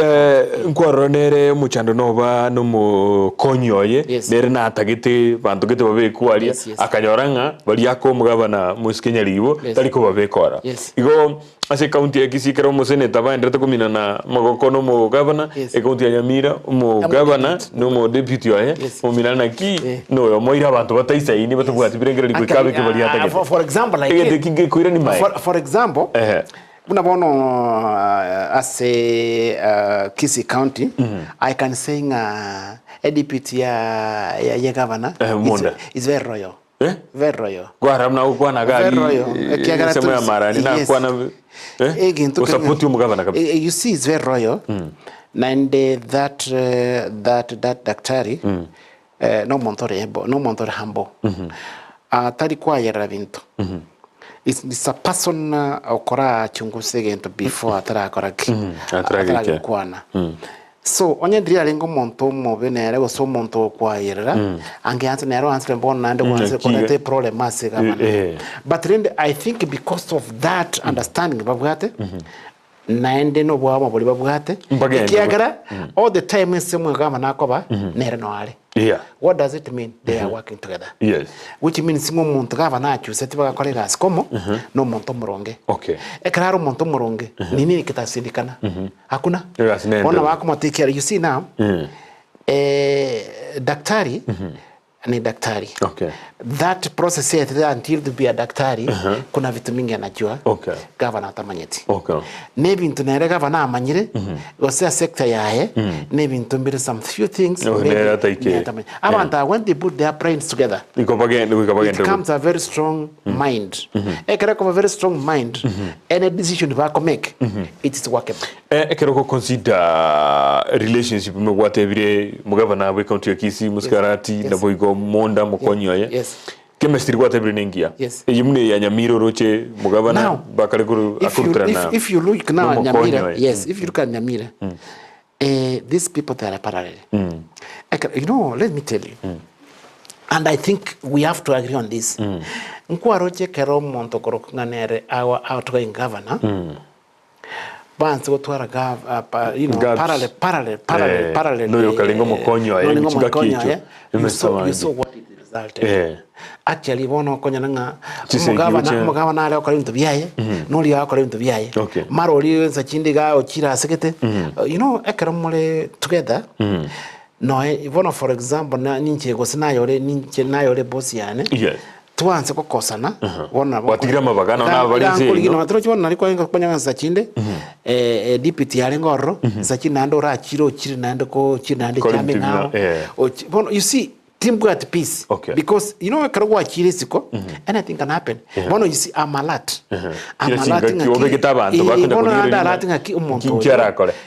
nkwaronere muchando nova no mu konyoye nere na atagite bantu gite babe kwaria akanyoranga bali ako mugabana muskenya libo taliko babe kora igo ase county ya Kisii kero museneta baendete kumina na magokono mu governor county ya Nyamira mu governor no mu deputy yae mu minana ki no yo moira bantu bataisa ini batubwati birengera likukabe ke bali atagite for example like for example as a Kisii County, I can say a deputy ya governor is very royal. Very royal. Guarda na ukwana gari. Sema ya mara ni na ukwana usapoti umugavana kabisa. You see it's very royal. And that daktari no montore hambo. Tari kwa yera vinto. It's a person okora chunguse gento before atara kwana. So onye ndiri alengo monto mo benere go so monto kwa yera ange answer nero answer mbon nande wanse konete problem ase kama. But then I think because of that understanding babwate naende no bwa boli babwate kiagara all the time semwe kama nakoba nere no ale. Yeah. What does it mean? They are working together. Yes. Which means singo muntu gava na chuse tiba kolera skomo no muntu muronge. Okay. Ekraro muntu muronge. Nini kitasindikana? Hakuna. Ona wako matiki. You see now. Daktari ni daktari. Okay. That process until to be a daktari kuna vitu mingi anajua. Okay. Governor atamanyeti. Okay. Nebi ntunere governor amanyire gose sector yae nebi ntumbire some few things abanta when they put their brains together it becomes a very strong mind ekereko a very strong mind any decision they make it is workable ekereko consider relationship me whatever mugavana we county ya Kisii muskarati na boigo monda mukonyo chemistry whatever nengia yimne ya Nyamira roche mugavana bakare kuru akurtrana if you look now at Nyamira if you look at Nyamira these people that are parallel you know, let me tell you and I think we have to agree on this nkwa roche kero monto korokunganere our outgoing governor banze gutwara you know parallel no yokalingo mukonyo chigakicho you saw what it resulted actually bono konyanga mugavana ale okora bintu byaye noli akora bintu byaye maroli za chindiga okira sekete you know ekromole together no bono for example na ninche gosinayo boss yane tuanze kokosana bona watigira mabagana na balinze no matro chibona nali kwa konyanga za chinde deputy yale ngoro za chinando ra chiro nando ko chinande chame ngao bono you see team go at peace because you know karwa chire siko anything can happen bono you see I'm alert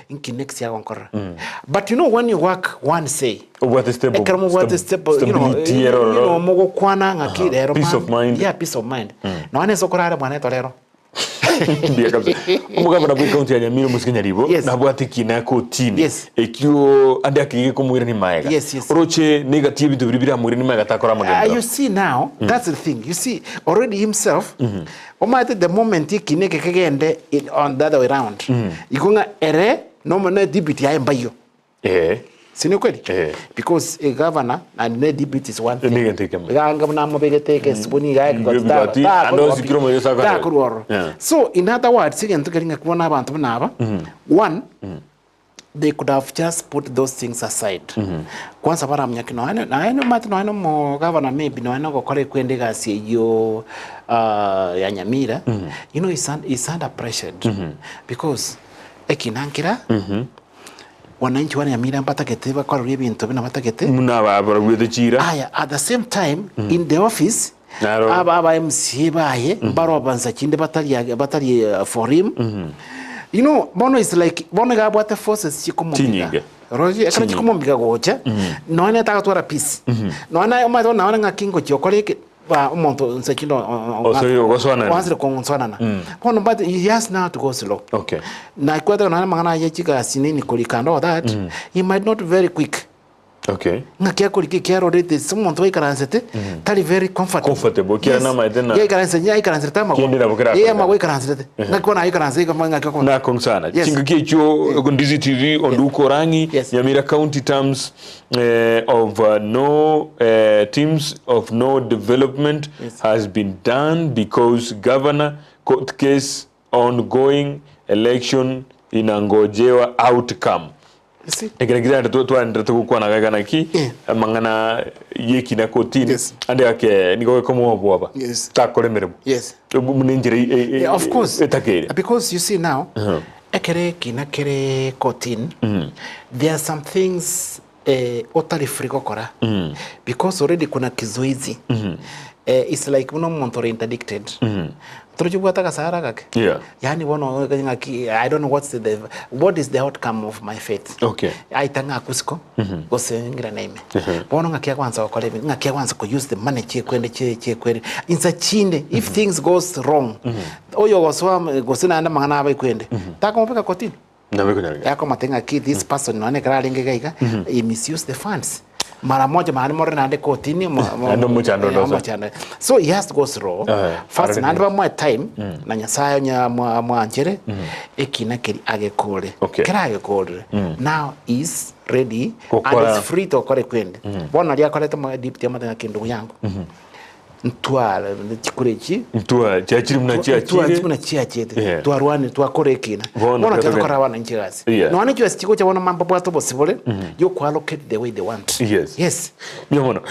inki next ya konkora but you know when you work one say what is stable you know mogo kwana ngaki rero peace of mind no ane sokorare mwana torero ndia kabisa umugabana bwi county ya Nyamira musikenya ribo na bwatiki na ko team ekyo andi akige ko mwira ni maega roche negative bintu bibira mwira ni maega takora magenda you see now that's the thing you see already himself omate the moment ikineke kegende on the other way around ikunga ere no mona deputy ya mbayo sino kweli because a governor and the deputy is one thing ganga na mobegete siboni ga so in other words again to getting kuona abantu naba one they could have just put those things aside kwanza bara mnyaki no ano mati no ano mo governor maybe no ano gokore kwendega CEO ya Nyamira you know he's under pressure because ekinankira wananchi wa Nyamira mpatakete bakora ibintu bina batakete munaba chira aya at the same time in the office aba MC baye barobanza chinde batali for him you know bono is like bono ga bwata forces chikomomiga roji ekana chikomomiga gocha no ane taka twara peace no ane omato na wana ngakingo chokoleke ba umuntu nsakino once konsonana kono but he has now to go slow. Okay. Na kwata na mangana yechika sinini kulikando that he might not very quick. Okay. Ngakia kuliki kero rete someone to ikaransete tali very comfortable kira na maidena ya ikaransete tama ya ma ikaransete ngakona ikaransete kama ngakona na konsana chingikie cho Ndizi TV onduko rangi Nyamira County terms of no teams of no development has been done because governor court case ongoing election inangojewa outcome. Ekira tuandira tukukwana gagana ki mangana yeki na kotini ande ake niko komo bwaba takore merebo munenjire of course etakere because you see now ekere kinakere kotini there are some things otally friko kora because already kuna kizuizi it's like uno monto interdicted turujubwata kasara kake yani wono I don't know what is the outcome of my faith. Okay. Aitanga kusiko gosengira name wono ngakia kwanza okole ngakia kwanza ko use the money che kwende insa chinde if things goes wrong oyo gosina anda mangana aba kwende takompeka kotini yako matenga ki this person none kara linge gaiga he misuse the funds mara moja mahali more na ande kotini so he has to go through first na ande more time na nyasayo nya mwanjere ekina keri agekore kera agekore now is ready and is free to kore kwende bona lia kore to deep tema na kindu yangu ntwala chikurechi chachiri muna chiachete twarwane twakorekina bona kakora wana nchirasi no ani just chiko cha wana mambo bwato possible you allocate the way they want. Yes miono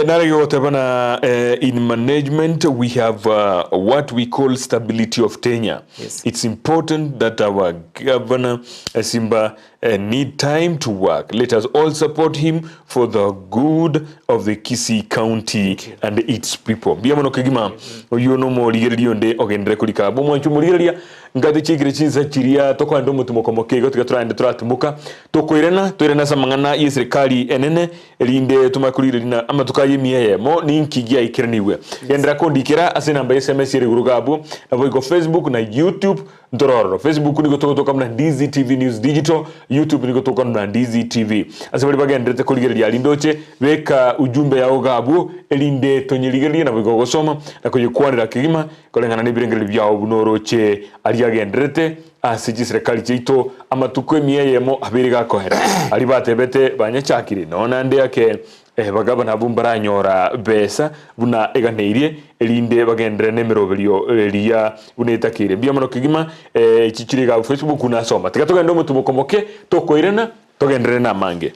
nare yote bana in management we have what we call stability of tenure. It's important that our governor Simba need time to work. Let us all support him for the good of the Kisii County and its people. Biamono kigima oyo no mo ligerio nde ogendere kulika bo mwanchu muligeria ngati chigire chinza chiria tokwando mutumokomoke gotiga turande turatimuka tokwirena samangana yesirikali enene elinde tumakulire dina ama tukaye miye mo ninkigia ikiraniwe yendra kondikira ase namba SMS ire gurugabu abo Facebook na YouTube ndororo. Facebook niko toka mna Ndizi TV News Digital, YouTube niko toka mna Ndizi TV. Ase bali bagendete kuligeria lindoche weka ujumbe yao gabu elinde tonyeligeria na bwo gosoma na kuyikwanira kigima kolengana nibirengeli byao bunoroche aliagendrete asiji serikali chito amatukwe miyemo abiri gakohera ali batebete banyachakiri nona nde yake bagabana bumbaranyora besa buna eganeirie elinde bagendere nemeroberio elia bunetakire biamono kigima chichiriga Facebook na soma tikatogenda mutumokomoke tokoirena togendere na mange.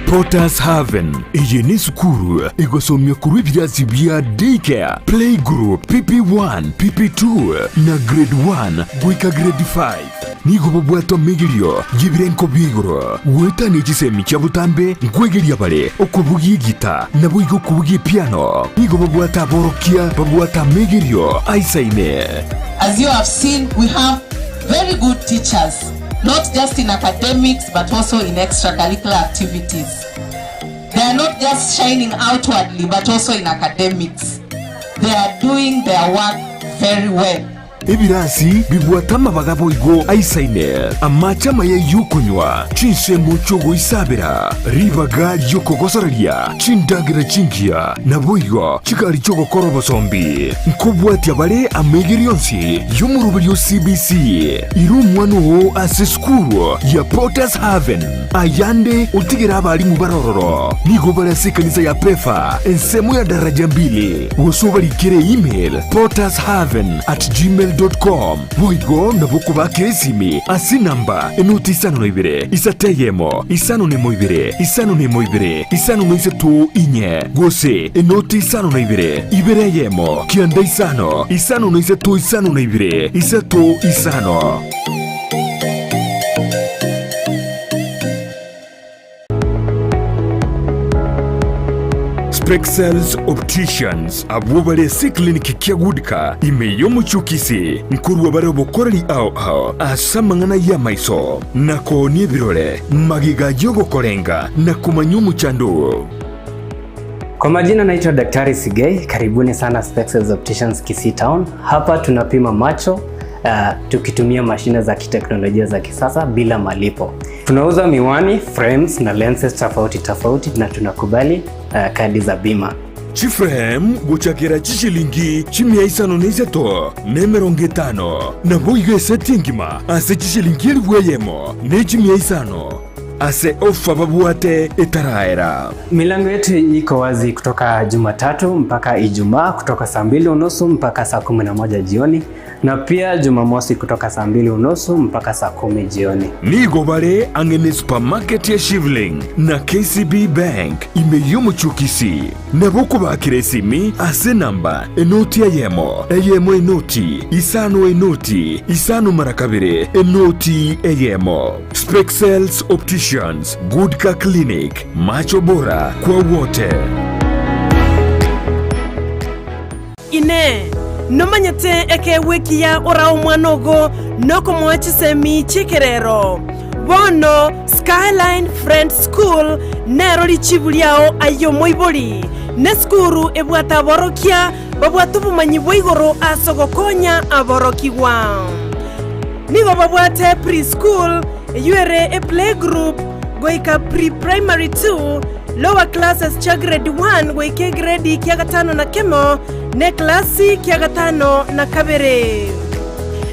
Potters Haven ejeni sukuru egosomya kuru ibirazi bya daycare playgroup PP1 PP2 na grade 1 gwika grade 5 nigo bobwato migirio gibirenko bigoro wetani chisemi chabutambe ngwegeria bale okubugi gita na buigo kubugi piano nigo bobwata borokia bobwata migirio aisaine. As you have seen, we have very good teachers, not just in academics but also in extracurricular activities. They are not just shining outwardly but also in academics. They are doing their work very well. Ebirasi bibwatama bagabo igo aisaine amachama ya yukunywa chinse muchogo isabira ribaga yokogosoreria chindagira chingia na boigo chikali chogo korobo sombi nkobwati abale amegirionsi yumurubyo CBC irumwano ase school ya Potters Haven ayande utigira abali mubarororo nigo barase kanisa ya prefa ensemo ya daraja 2 wosobalikire email pottershaven@gmail.com gmail.com boigo na buku bakire esimi ase namba enoti 52 isateyemo 52 52 53 inye Gusii enoti 52 ibereyemo kianda 5 53 53 Spexels Opticians abubale si kliniki kia gudika imeyo muchukisi nkurwa bare bokorari ao asamangana ya maiso nako ni birole magiga jogo korenga na kumanyu muchando. Kwa majina naitwa Daktari Sigei, karibuni sana Spexels Opticians Kisii Town. Hapa tunapima macho tukitumia mashine za kiteknolojia za kisasa bila malipo. Tunauza miwani, frames na lenses tofauti na tunakubali kadi za bima. Chiframe guchakira chishilingi chimia isano neiseto nemerongitano na boigo setingima ase chishilingi elweyemo ne chimia isano ase ofa babuate etaraera. Milango yetu iko wazi kutoka Jumatatu mpaka Ijumaa kutoka saa 2:30 mpaka saa 11 jioni na pia Jumamosi kutoka saa 2:30 mpaka saa 10 jioni. Nigo bare angene supermarket ya Shivling na KCB Bank imeyomo chukisi na boko bakire simi ase namba enoti eyemo enoti isano marakabire enoti eyemo. Spexels Opticians, Goodka Clinic, macho bora kwa wote. Ine nomanyete eke wiki ya ora umwanogo noko mwachi semi chikerero bono Skyline Friends School nero lichibuliao ayo moiboli ne skuru ebwata borokia babwatu bumanyi boigoro asogokonya aborokiwa nigo babwate preschool yuere a playgroup goika pre-primary 2 lower classes cha grade 1 goike grade kia gatano na kemo ne klasi kia gatano na kabere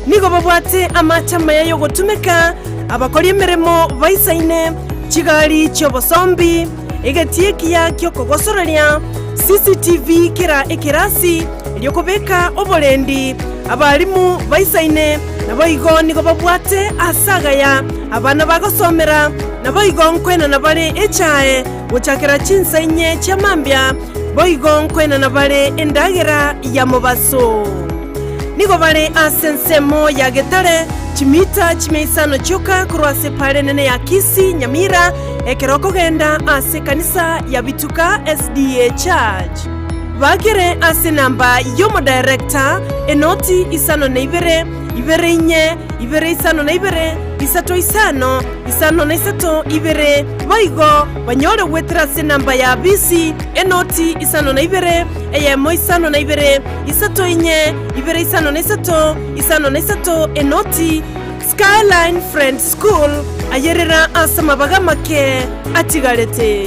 nigo babwate amachama yayo gotumeka abakori emeremo baisaine chigari chobosombi egatiekia kyokogosororia CCTV kira ekirasi lyokobeka obolendi abalimu baisaine naboigo nigo babwate asagaya abana bagosomera naboigo nkwena nabale echae guchakira chinsainye chamambya boigo nkwena nabale endagera ya mobaso nigo bale asensemo ya getare chimita chimeisano choka kurwase pale nene ya Kisii Nyamira ekeroko genda ase kanisa ya Bituka SDA Church bakire ase namba yomo director enoti isano neibere inye isano neibere isano neisato ibere baigo banyore wetra ase namba ya BC enoti isano neibere eyemo isano neibere isato inye isano neisato enoti Skyline Friends School ayerera asama bagamake atigarete.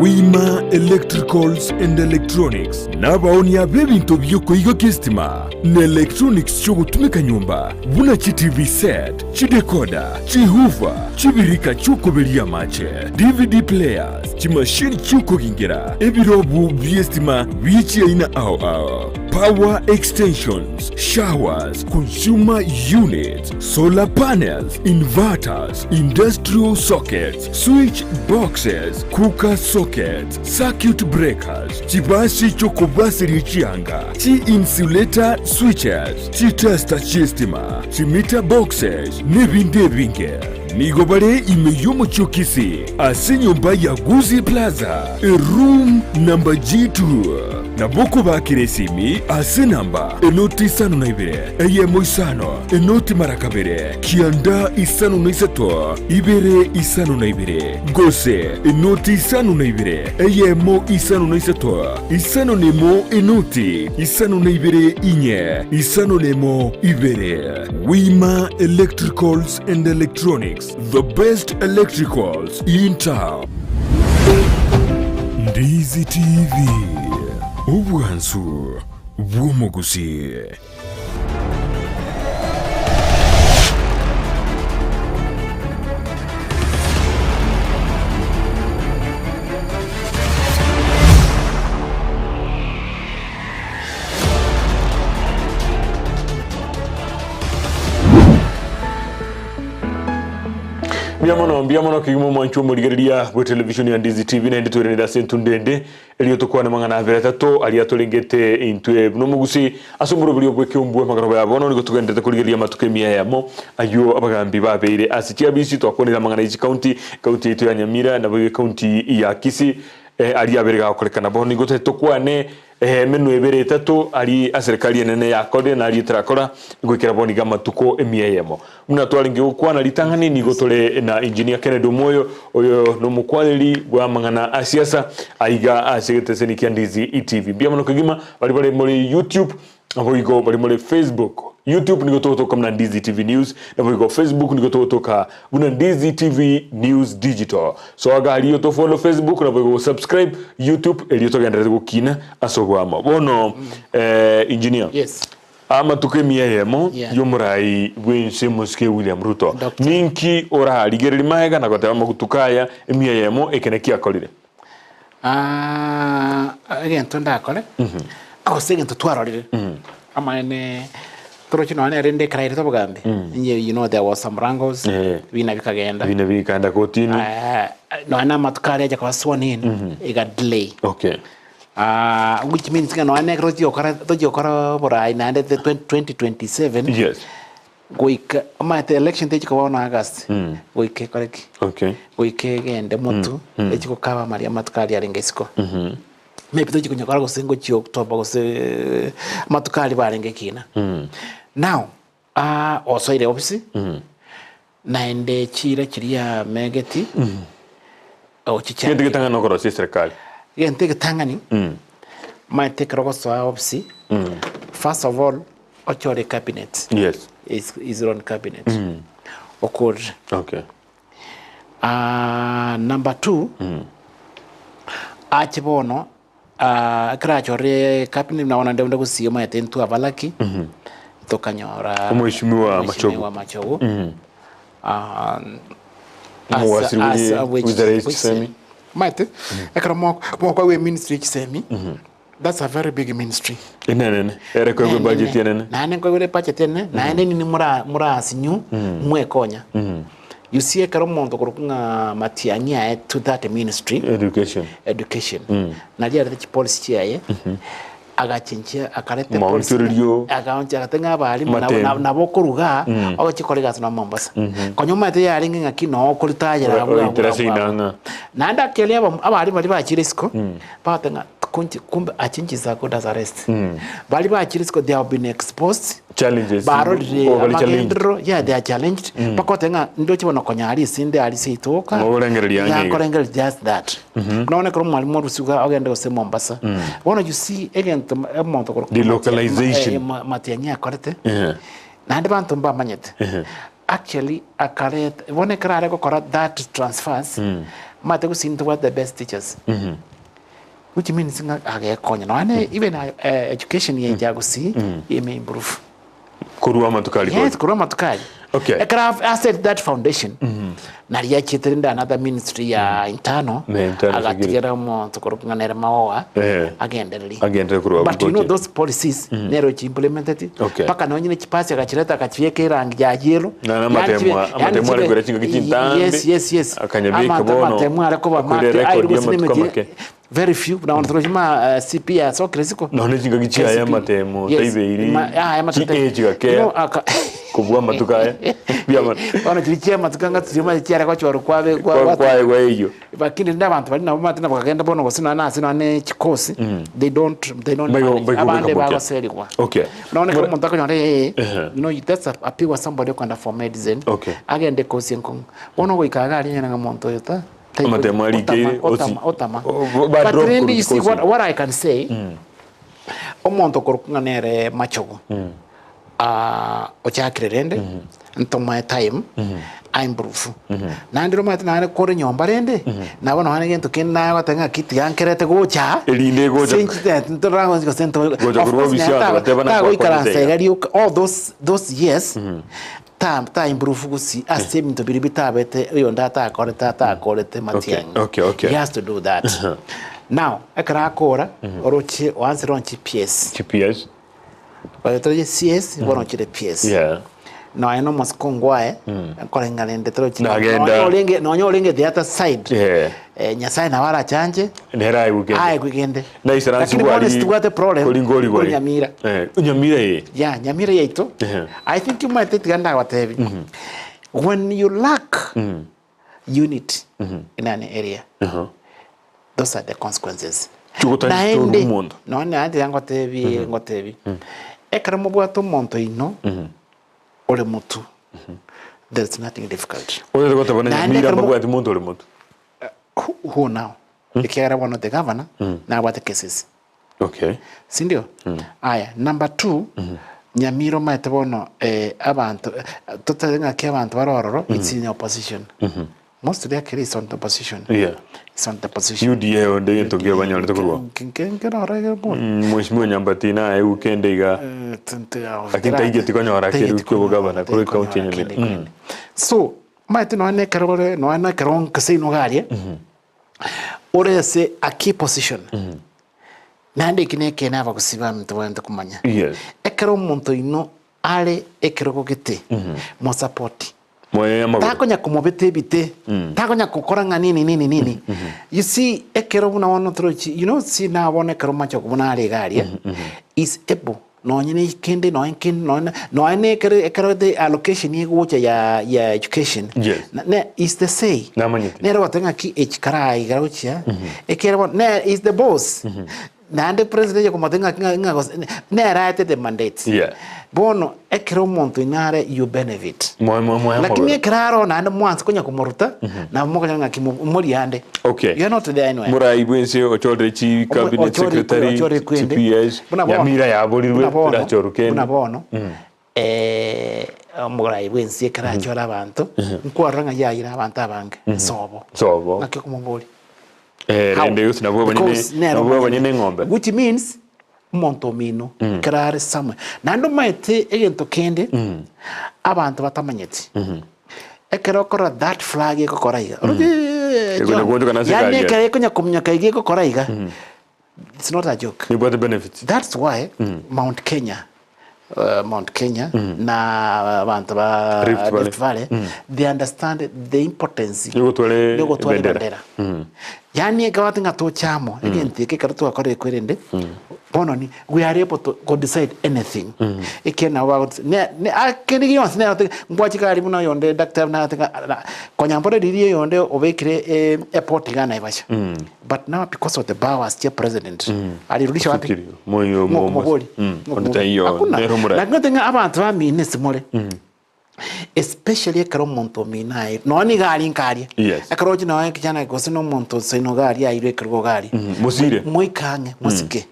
Wima Electricals and Electronics nabaonia bebinto byoko igo kistima na electronics cyo gutumika nyumba buna chi TV set chi decoder chi hoover chi birika cyuko belia mache DVD players chi machine cyuko gingira ebirobu byestima bichi ina ao power extensions, showers, consumer units, solar panels, inverters, industrial sockets, switch boxes, cooker sockets, circuit breakers, chibasi chokobasi richianga, chi insulator switches, chi tester chistima, chi meter boxes, nebinde binge. Nigobare imeyomo chokisi ase nyumba ya Gusii Plaza, a room number G2. Naboko bakire simi ase namba enoti isano naibere eyemo isano enoti marakabere kianda isano naisato ibere isano naibere Gusii enoti isano naibere eyemo isano naisato isano nemo enoti isano naibere inye isano nemo ibere. Wima Electricals and Electronics, the best electricals in town. Ndizi TV, ubwansu bw'omugusi. mbia mono kigimo mwanchu murigeria gwe television ya Ndizi TV na nditwire nda sentu ndende eliyo tukwana mangana avera tato ali atolengete intwe no Gusii asumuro buri obwe Ekeumbu magana ya bono nigo tugendete kurigeria matukemia yamo ayo abagambi babeire asitia bisi twakonera mangana ichi county itu ya Nyamira na bwe county ya Kisii ali aberega kurekana bono nigo tukwane menu ebere tatu ali aserikali nene ya kode na ali trakora gwikira boni gama tuko emieyemo muna twalinge ukwana litangani nigo tole na engineer Kennedy Omwoyo oyo no mukwaleli gwa mangana Siasa aiga asegete senikia Ndizi TV bia mano kigima bali muri YouTube abo igo bali muri Facebook YouTube nigo totoka mna Ndizi TV News na igo Facebook nigo totoka mna Ndizi TV News Digital so aga aliyo to follow Facebook na igo subscribe YouTube eliyo to gendere gukina asogwama bono engineer yes ama tukemia yemo yomurai gwense muske William Ruto ninki ora ligereri mahega na gotema gutukaya emia yemo ekeneki akolire again tonda kole aho segen to twarorire amane torochi no ane rende kraire to bugambe you know there was some wrangles bina bikagenda kotini no ana matukare aja kwa sworn in ega delay okay which means no ane krochi okara borai na the 2027 yes goika ama the election take kwa na August goike koreki okay goike gende mutu echiko kaba maria matukari arengesiko maybe to chikunyakara gosengo chi October gose matukari barenge kina now also ile office na ende chira chiria megeti o chicha kende tanga no koro serikali kende tangani my take rogoso office first of all ochore cabinet yes is on cabinet okur okay number 2 achibono krachore cabinet naona ndende Gusii ma yatentu abalaki tokanyora mheshimiwa Machogu wizara Kisemi mate ekramo kwa we ministry Kisemi that's a very big ministry nene ere kwa budget nene nane kwa budget nene nane ni mura sinyu mwekonya you see ekromo tokurukunga matiania to that ministry education na dia the policy yaye agachinchia akarete policy agaonja gatenga bali na bokuruga ogochikorega tuna Mombasa konyuma te yaringi ngakino okulitayira abwa nanda kelia abali bali bachirisiko batenga kumbe achinjiza ko das arrest bali bachirisiko they have been exposed challenges they are challenged pakotenga ndo chibona konyari sinde ali sitoka korengeria just that naone ko mwalimu rusuga agende ose Mombasa bona you see again monto ko delocalization matianya korete nande bantu mba manyete actually akaret one krare ko kora that transfers mate Gusii into what the best teachers which means agakonya no ane even education ya Gusii may improve kurua matukali yes kurua matukali okay I said that foundation na ria chitrinda another ministry ya internal agatigera mo tukorupinga nere maoa agendereri kurua but you know those policies nero chi implemented paka no nyine chipasi agachireta akachieke rangi ya yellow na matemwa ale gwera chinga kitintambe yes akanyabika bono matemwa ale ko ba mate ai rusinime very few na ontrojima CPA so kresiko no ne chinga kichia ya matemo taibeiri chike kubwa matukaya bia ona kilichia matukanga tsima chiara kwa choro kwabe kwa hiyo bakindi ndabantu bali nabo matina bakagenda bono gosina nasina ne chikosi they don't abande bagoserikwa okay naone ko muntu akonyore no that's a pure somebody kwanda for medicine agende kosi nkong bono goikaga ali nyana muntu yota otama but really you see what I can say omuntu korukunga nere Machogu ochakirende ntoma time I'm proof nandiro mate nane kore nyomba rende nabona hane gento kinna gatenga kiti yankerete gocha elinde gocha since that ntorango ziko sento gocha kurwa bishya batebana kwa karanse all those years time proof Gusii asemi to biribi tabete iyo ndata akorete matiangi okay he has to do that now ekara akora oroche once ronchi GPS GPS But CS, one of the PS. Yeah. no eno maskongwae kolenga nende tro chi no olenge the other side Nyasaye na wala chanje nera ai wikende na isara lakini what problem kolingori Nyamira Nyamira Nyamira yeito I think you might think ganda whatever when you lack unity in an area those are the consequences naende no ande ngotebi ekara mubwato monto ino ole mutu there's nothing difficult ole gotabona Nyamira mubwato monto ole mutu who now ekara one of the governor na what the cases okay sindio aya number 2 Nyamiro maitebono abantu totalenga ke abantu barororo it's in opposition most of their careers on the opposition it's on the position UDA on the into give anyone to go mheshimiwa Nyambatina ai ukende iga akinta igeti konyora kiru kwa governor kuri county Nyamira so maitino ne karore no ana karon kasino garie ore se a key position nande kineke nava kusiba mtu wende kumanya ekero muntu ino ale ekero gogete mo support takonya kumobete bite takonya kukoranga nini you see ekero buna wono trochi you know see na wona ekero macho kubuna ale garia is able no nyine kende no ane ekero the allocation yegocha ya education ne is the say ne ro tenga ki echkarai garocha ekero ne is the boss nande president yo como tenga ne right the mandate bono ekero monto inare you benefit lakini ekraro nande mwanzo konya kumoruta na mokonya ngaki muri ande okay you are not there anyway murai bwense ochore chi cabinet secretary CPS Nyamira ya borirwe rachorukeni una bono murai bwense ekara chora abantu nkwara yayira abantu abange sobo ngaki kumongoli rende yusi na banyine ngombe which means montomino creare somewhere nando maite egento kende abantu batamanyeti ekero kora that flag eko koraiga yani kare konya kumnyaka igeko koraiga it's not a joke you got the benefits that's why Mount Kenya na abantu ba Rift Valley they understand the importance yego twale bendera yani gawati ngato chamo egenti ekekaro akore kwerende bono ni we are able to decide anything ekena about ne akeni yons ne ngwachi kali muno yonde doctor na konyambore diri yonde obekire airport gana ibasha but now because of the powers chair president alirudisha wapi moyo onta hiyo lakini tenga abantu ba minister mole especially ekaro monto minai no ni gali nkari ekaro jino kijana gosino monto sino gali aire ekaro gali musire moikange musike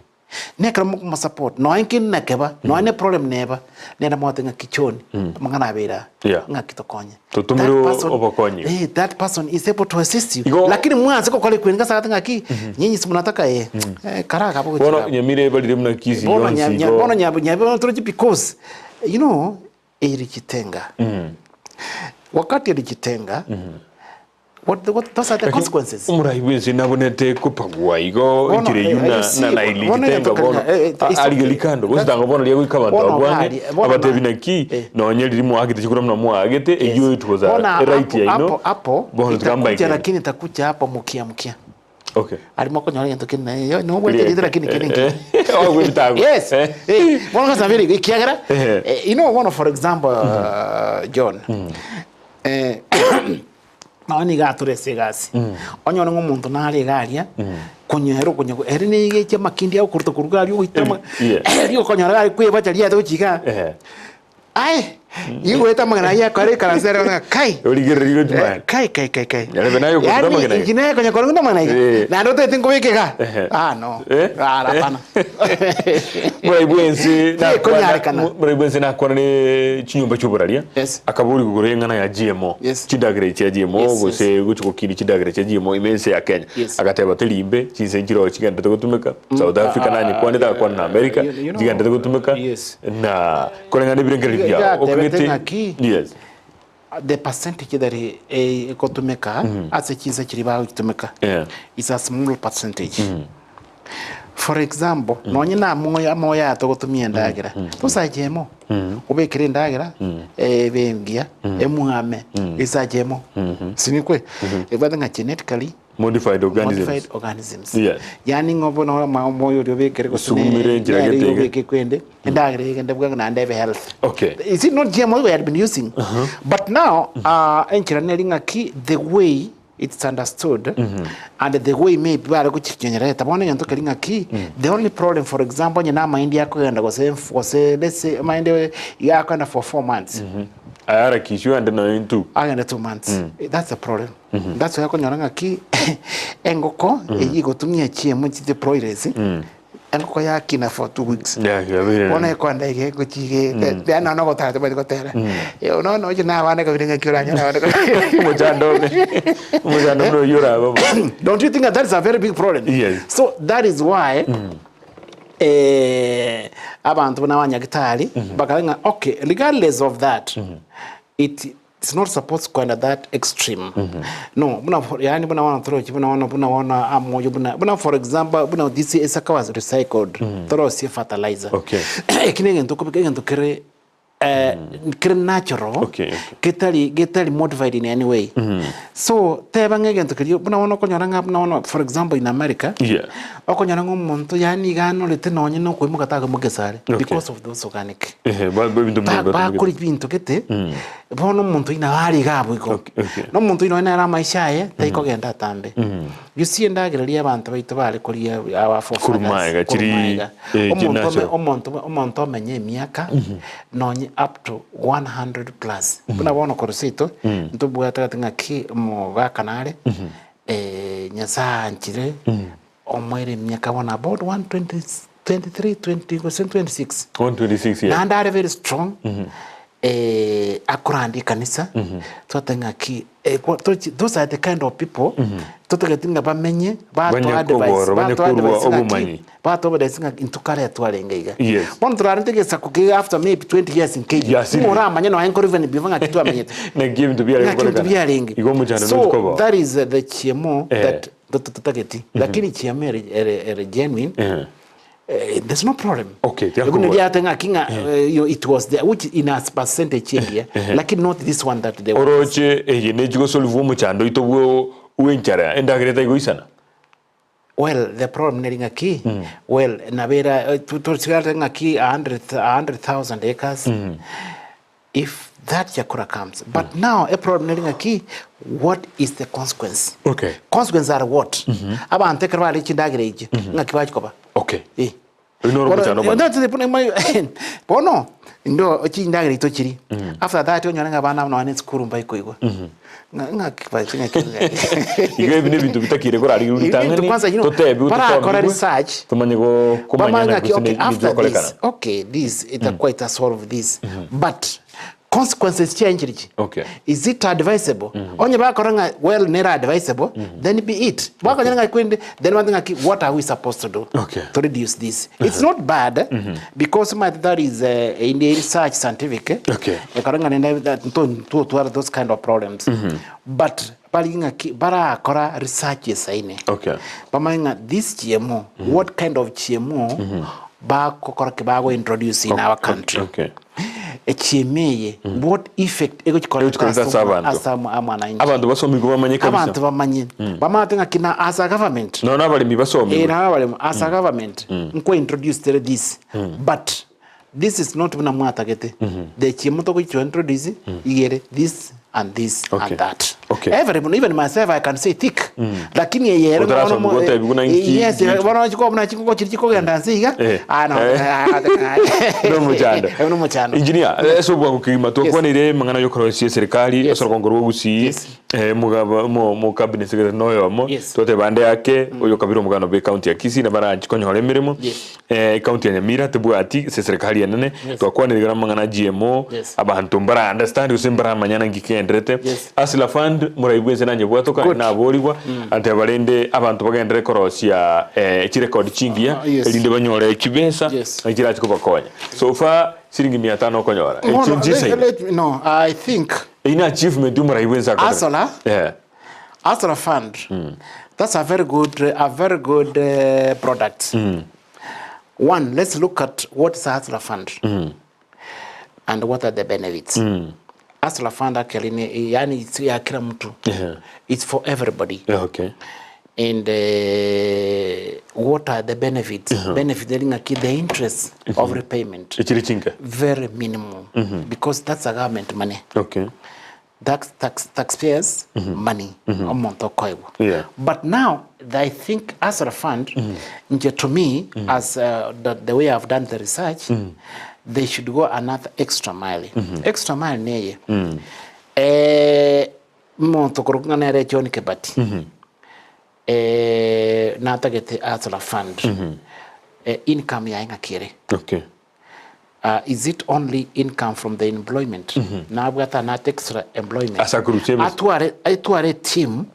ne karo mo support no enkin nakeba no ane problem neba ne na motenga kichoni mangana bera ngakitokonye tutumiro obokonye that person is able to assist you lakini mwanzo ko kole kwenga sa ngaki nyinyi simunataka karaka boko bono Nyamira balire muna Kisii bono nyabo troji because you know ilikitenga wakati ilikitenga what those are the consequences umurai bwense nabonete kupagwa igo ikire yuna na ilikitenga bono aligelikando gusitanga bono liye kwikabanda abwange abatebinaki nonyeri limu agite chikura mna mu agite eyo ituza right ya ino hapo bono tukamba ikira lakini takucha hapo mukia okay alimo ko nyora yento kinne no bwete dira lakini kinne yes bono ka sabiri ikiagara you know one for example John nani gature segasi onyona ngomuntu nari garia kunyero eri ni geche makindi au kurto kurugari uhitama eri okonyora gari kweba charia to chiga ai yigo eta magana ya kare karansera na kai oligiriro juma kai yale nayo ko kama magana ingine kwenye korunda magana na ndo te tingo wekega no hapana muri bwense na kona ni chinyumba cyuburaria akaburi gugure ngana ya GMO chidagre cha GMO gose guchuko kiri chidagre cha GMO imense ya Kenya agateba telimbe chise njiro chiganda gutumika South Africa nanye kwani da kwa America chiganda gutumika na kona ngani birengeri bya yes the percentage that kotumeka as a chiza chiriba kutumeka is a small percentage for example nonye na moya atogotumia ndagira tusajemo ubekire ndagira bengia emuhame isajemo sinikwe ebadanga genetically modified organisms yes. Yani ngobo no moyo obekire ko sumire njira getege kwende ndagira igende bwa na ndebe health. Okay, is it not GMO we had been using but now enchira nelinga ki the way it's understood and the way maybe bari kuchinyerera tabone nyanto kelinga ki the only problem for example nyina mahindi yako yenda gose let's say mahindi yako yenda for 4 months ayara kishu and no into agenda 2 months that's the problem that's why yako nyoranga ki engoko eyigo tumia chiemo chite broilers engoko yakina for 2 weeks ona ekwanda ige kuchige dana no gotara bali gotera no no jina wana ka birenga kiranya wana mujando no yura baba. Don't you think that is a very big problem? Yes. So that is why abantu b'abanyagitari bakalenga okay regardless of that it's not supposed to go under that extreme. No, yani buna wana throw buna wana amoyo buna for example buna this is a was recycled throw see fertilizer. Okay. Kinenge ntoko kere natural. Okay. Getali modified in any way. So teba ngege ntokiri buna wana konyoranga buna wana for example in America. Yeah. Okonyoranga umuntu yani gano lete nonye no kwimuka taga mugesare because of those organic. Ba kuri bintu gete bono umuntu ina hari gabo iko. No umuntu ino ina ra maishaye taiko genda tambe. Gusii ndagireria abantu baitu bari kuri abafofa. Kurumaiga chiri omuntu amenye miaka nonye up to 100 plus. Buna bono korosito ntubwata tinga ki mo gakanare nyasa nchire omwere miaka wana about 126 yeah. And are very strong akurandi kanisa totenga ki those are the kind of people totegetinga bamenye bato advice bato advice into kare twalengeiga bon turartegesa kuki after maybe 20 years in Kenya mora manya no encore even bivanga kitu amenyete na give to be so that is the chemo that tutageti lakini chemo genuine there's no problem. Okay, it was there which in a percentage here lakini not this one that they oroche ene jigo solve mu chando ito wenchara endagreta igoisana. Well, the problem nelinga ki well nabera tutsigatenga ki 100,000 acres if that yakura comes but now a problem nelinga ki what is the consequence? Okay, consequences are what abantu kerwali chindagreje ngakibachi koba. Okay. Bono ndo chindagre ito chiri after that onyanga bana no ane skuru mba iko igwa ngakibachi ngakibachi iwe bine bintu bitakire ko ari urutangani totebi para kora research tumanye ko kumanya okay this it quite a solve this but consequences change. Okay. Is it advisable? Onye bakoranga well never advisable, then be it. Bakanyanga kwende then what are we supposed to do to reduce this? It's not bad because that is in the research scientific. Okay. To those kind of problems. But bara kora research saine. Okay. Pamanga this GMO, what kind of GMO ba kokora introduce in our country? Okay. Echimeye what effect ego abantu basomi go bamanye kabisa abantu bamanye bamatenga kina as a government no nabali basomi as a government nko introduce this but this is not buna mwatagete the chimoto ko introduce igere this and this and that. Okay. Everyone, even myself, I can say thick. Lakini yeye yes, wana chiko mna chiko chiko ganda nsiga. No mujanda. No mujanda. Engineer, so bwa kukima to kwa nire mangana yo korosi serikali so kongoro Gusii mugaba mo cabinet secretary no yomo tote bande yake oyo kabiro mugano be county ya Kisii na bara chikonyo hole mirimo county ya Nyamira tebwati serikali yanene to kwa nire mangana GMO abantu mbara understand usembara manyana ngikendrete asila fund muraibweze nanye bwatoka na boligwa ante balende abantu bagendere korosia chi record chingia elinde banyore kibesa akira chiko bakonya so far siringi 500 konyora no I think in achievement muraibweze asala asala fund that's a very good product One, let's look at what is Hustler Fund and what are the benefits. Hustler Fund actually, yani it's ya kila mtu. It's for everybody. Okay. And what are the benefits? Benefits, the interest of repayment. Very minimum. Because that's a government money. Okay. Taxpayers money. Yeah. But now, I think as a fund, to me, as the way I've done the research, they should go another extra mile. Extra mile neye. Monto korokana re John Kebati. Na target as a fund. Income ya inga kire. Okay. Is it only income from the employment? Now we got not extra employment. As a group, Atuare team.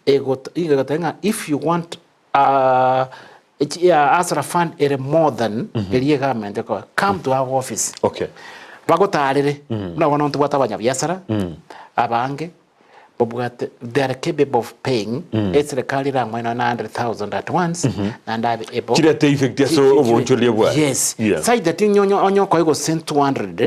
If you want as a fund, more than the government, come to our office. Okay. Bagotare. No one to what about Yasara, Abange. They are capable of paying. It's the Kalira 100,000 at once, and I'm able. Yes. Say that in your coin sent 200.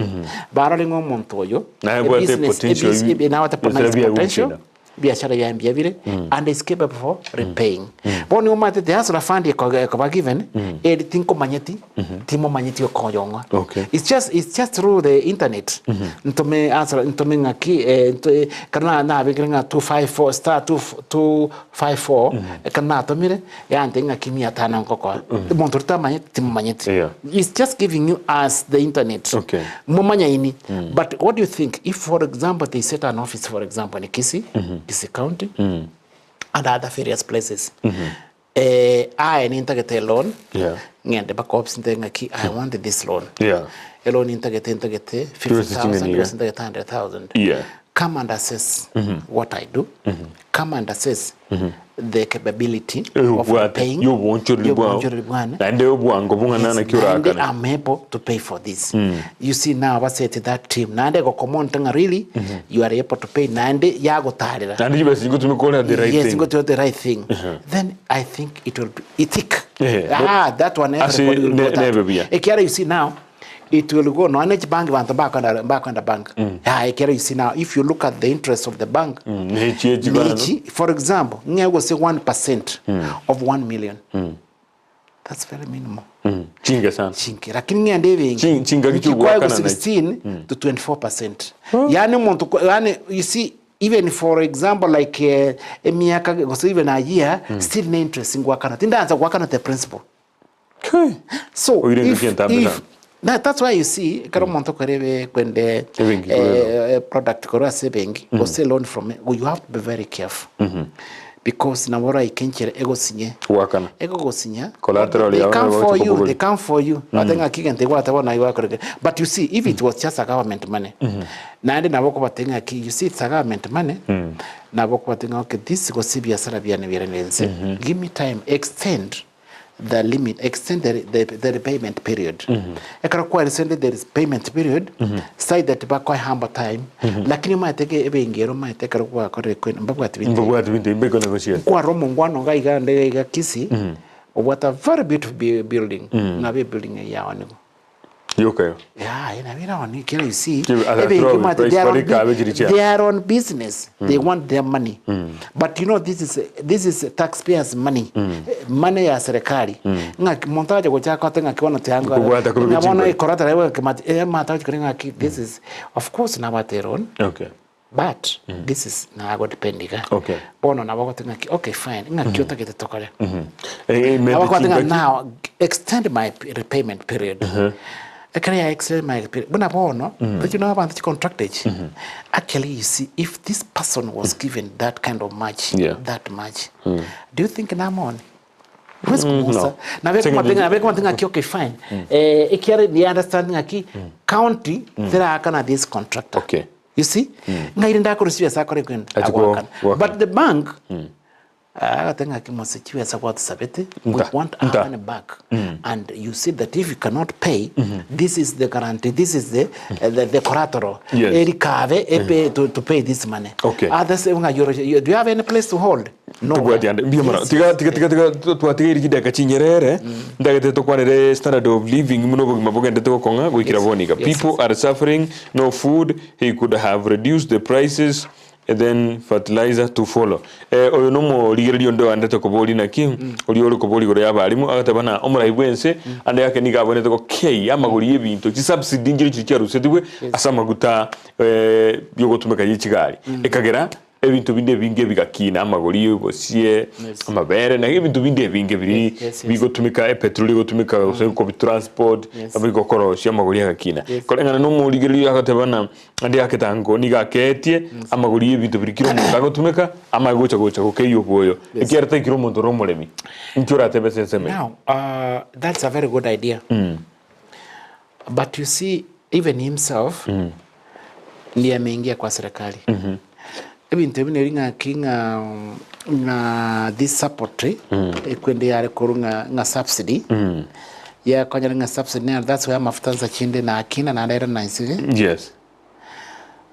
Barreling on Montoyo. Business now the potential. Biashara ya mbiavire and is capable of repaying. But no matter the Hustler Fund given, everything komanyeti, timo manyeti okoyonga. Okay. It's just through the internet. Ntome answer ntome ngaki kana na bigringa 254 star 254 kana tomire ya ntenga kimia tana nkoko. Montorta manyeti timo manyeti. It's just giving you as the internet. Okay. Momanya ini. But what do you think if, for example, they set an office, for example, in Kisii County and other various places. I need to get a loan. And the back ups in the I wanted this loan. A loan in to get 50,000, 100,000. Come and assess what I do. Come and assess the capability of paying. You want to and I'm able to pay for this. You see now, I said to that team, Nande go come on, really, you are able to pay Nande, Yago Tara. And you go to the right thing. Yes, go to the right thing. Then I think it will be ethic. That one never be. You see now, it will go no bank back on the bank. You see now, if you look at the interest of the bank, for example, I will say 1% of 1 million. That's very minimal. Chinga. Lakini ndewe chinga 16 to 24%. Yani you see, even for example, like miaka even a year, still no interest in wakana. Tindaanza wakana the principal. So if that's why you see, Karamonto Karebe when the product Kora saving or sell loan from it, you have to be very careful. Because Namora Ikencher Ego Signe, Ego Signe, collateral, they come for you. I think I can take whatever I work. But you see, if it was just a government money, now then I walk about thing, you see, it's a government money. Now walk about thing, okay, this goes to be a Sarabian. Give me time, extend the limit, extend the repayment period. There is payment period, say that back quite humble time. Lakini might take a bingero, might take a work or a Kisii, what a very beautiful building. Now we're building a yarn. Okay. Yeah, you see, they are on business. They want their money. But you know, this is taxpayers' money. Money ya serikali. Montaje kuchaka tenga kiwana tianga. This is, of course, now what they're on. Okay. But this is now got depending. Okay. Bono na wako tenga okay fine. Kiota kete tokale. Now extend my repayment period. Can I extend my period? But you know about the contractage. Actually, you see, if this person was given that kind of much, that much, do you think I'm on? No. Now, okay, fine. The understanding county, there are this contractor. Okay. You see? But the bank, I think we want our money back. And you see that if you cannot pay, this is the guarantee, this is the collateral. To pay this money. Okay. Do you have any place to hold? tubwatiande mbia mara tiga twatigiri kidaka chinyerere ndagete tokwanire standard of living muno bugima bugende tokonga gwikira bonika. People are suffering, no food. He could have reduced the prices and then fertilizer to follow. Oyo no mo ligerio ndo ande tokoboli na ki oli oli koboli gore yabalimu agatabana omurai bwense ande yake niga abone toko kei amaguri y'ebintu ki subsidy ngiri cyaro setibwe asamaguta yogotumeka y'ikigari ekagera ebintu binde binge bigakina amaguri y'ubosie amabere na ebintu binde binge biri bigotumika petrol igotumika ko transport abiko koroshi amaguri y'agakina kolengana no mu ligerio agatabana ande yake tango niga ketie amaguri y'ebintu biri kiro mu gagotumika amagocha gocha ko keyo boyo ekierta kiro mu ndoro mulemi ntura tebese seme. Now that's a very good idea. But you see, even himself ndiye ameingia kwa serikali. Ebintu bineringa kinga na this support ekwende yare kurunga nga subsidy ya konyera nga subsidy, and that's why mafuta za chinde na akina na ndaira na isi. Yes,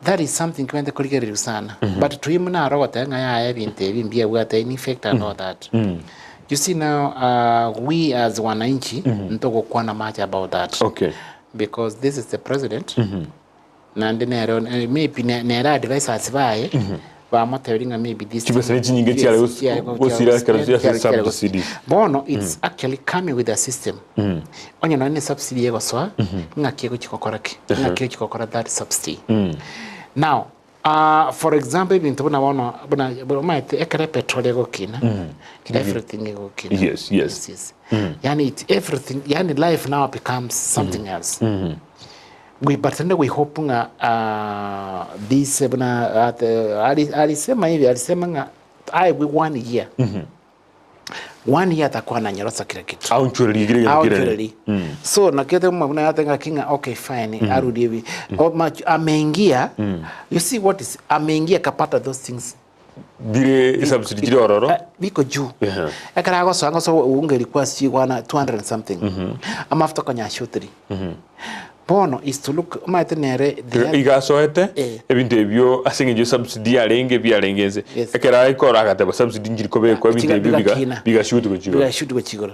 that is something kwende kuligeriru sana. But tuyimuna rogota nga ya ebintu bimbia bwata in effect and all that. You see now, we as wananchi ntoko kwa na much about that. Okay. Because this is the president. And then maybe nera advice asibaye. But maybe this. Bono, it's actually coming with a system. On your non subsidy, that subsidy. Now, for example, in everything yes. Yani it's everything. Yani life now becomes something else. We hope this alisema we 1 year. 1 year atakuwa na nyerosa kila kitu. Actually. So na kete mwana yatenga kinga okay fine arudi hivi. Ameingia. You see what is ameingia kapata those things. Dire subsidy dire ororo. Biko juu. Ekara so ungelikuwa si 200 and something. Amafuta kanya shotri. Bono is to look maitenere igasoete ebintu ebyo asinge subsidy arenge byarengenze ekera ikora agateba subsidy ngiri kobe ko ebintu ebyo bigashutu go chigoro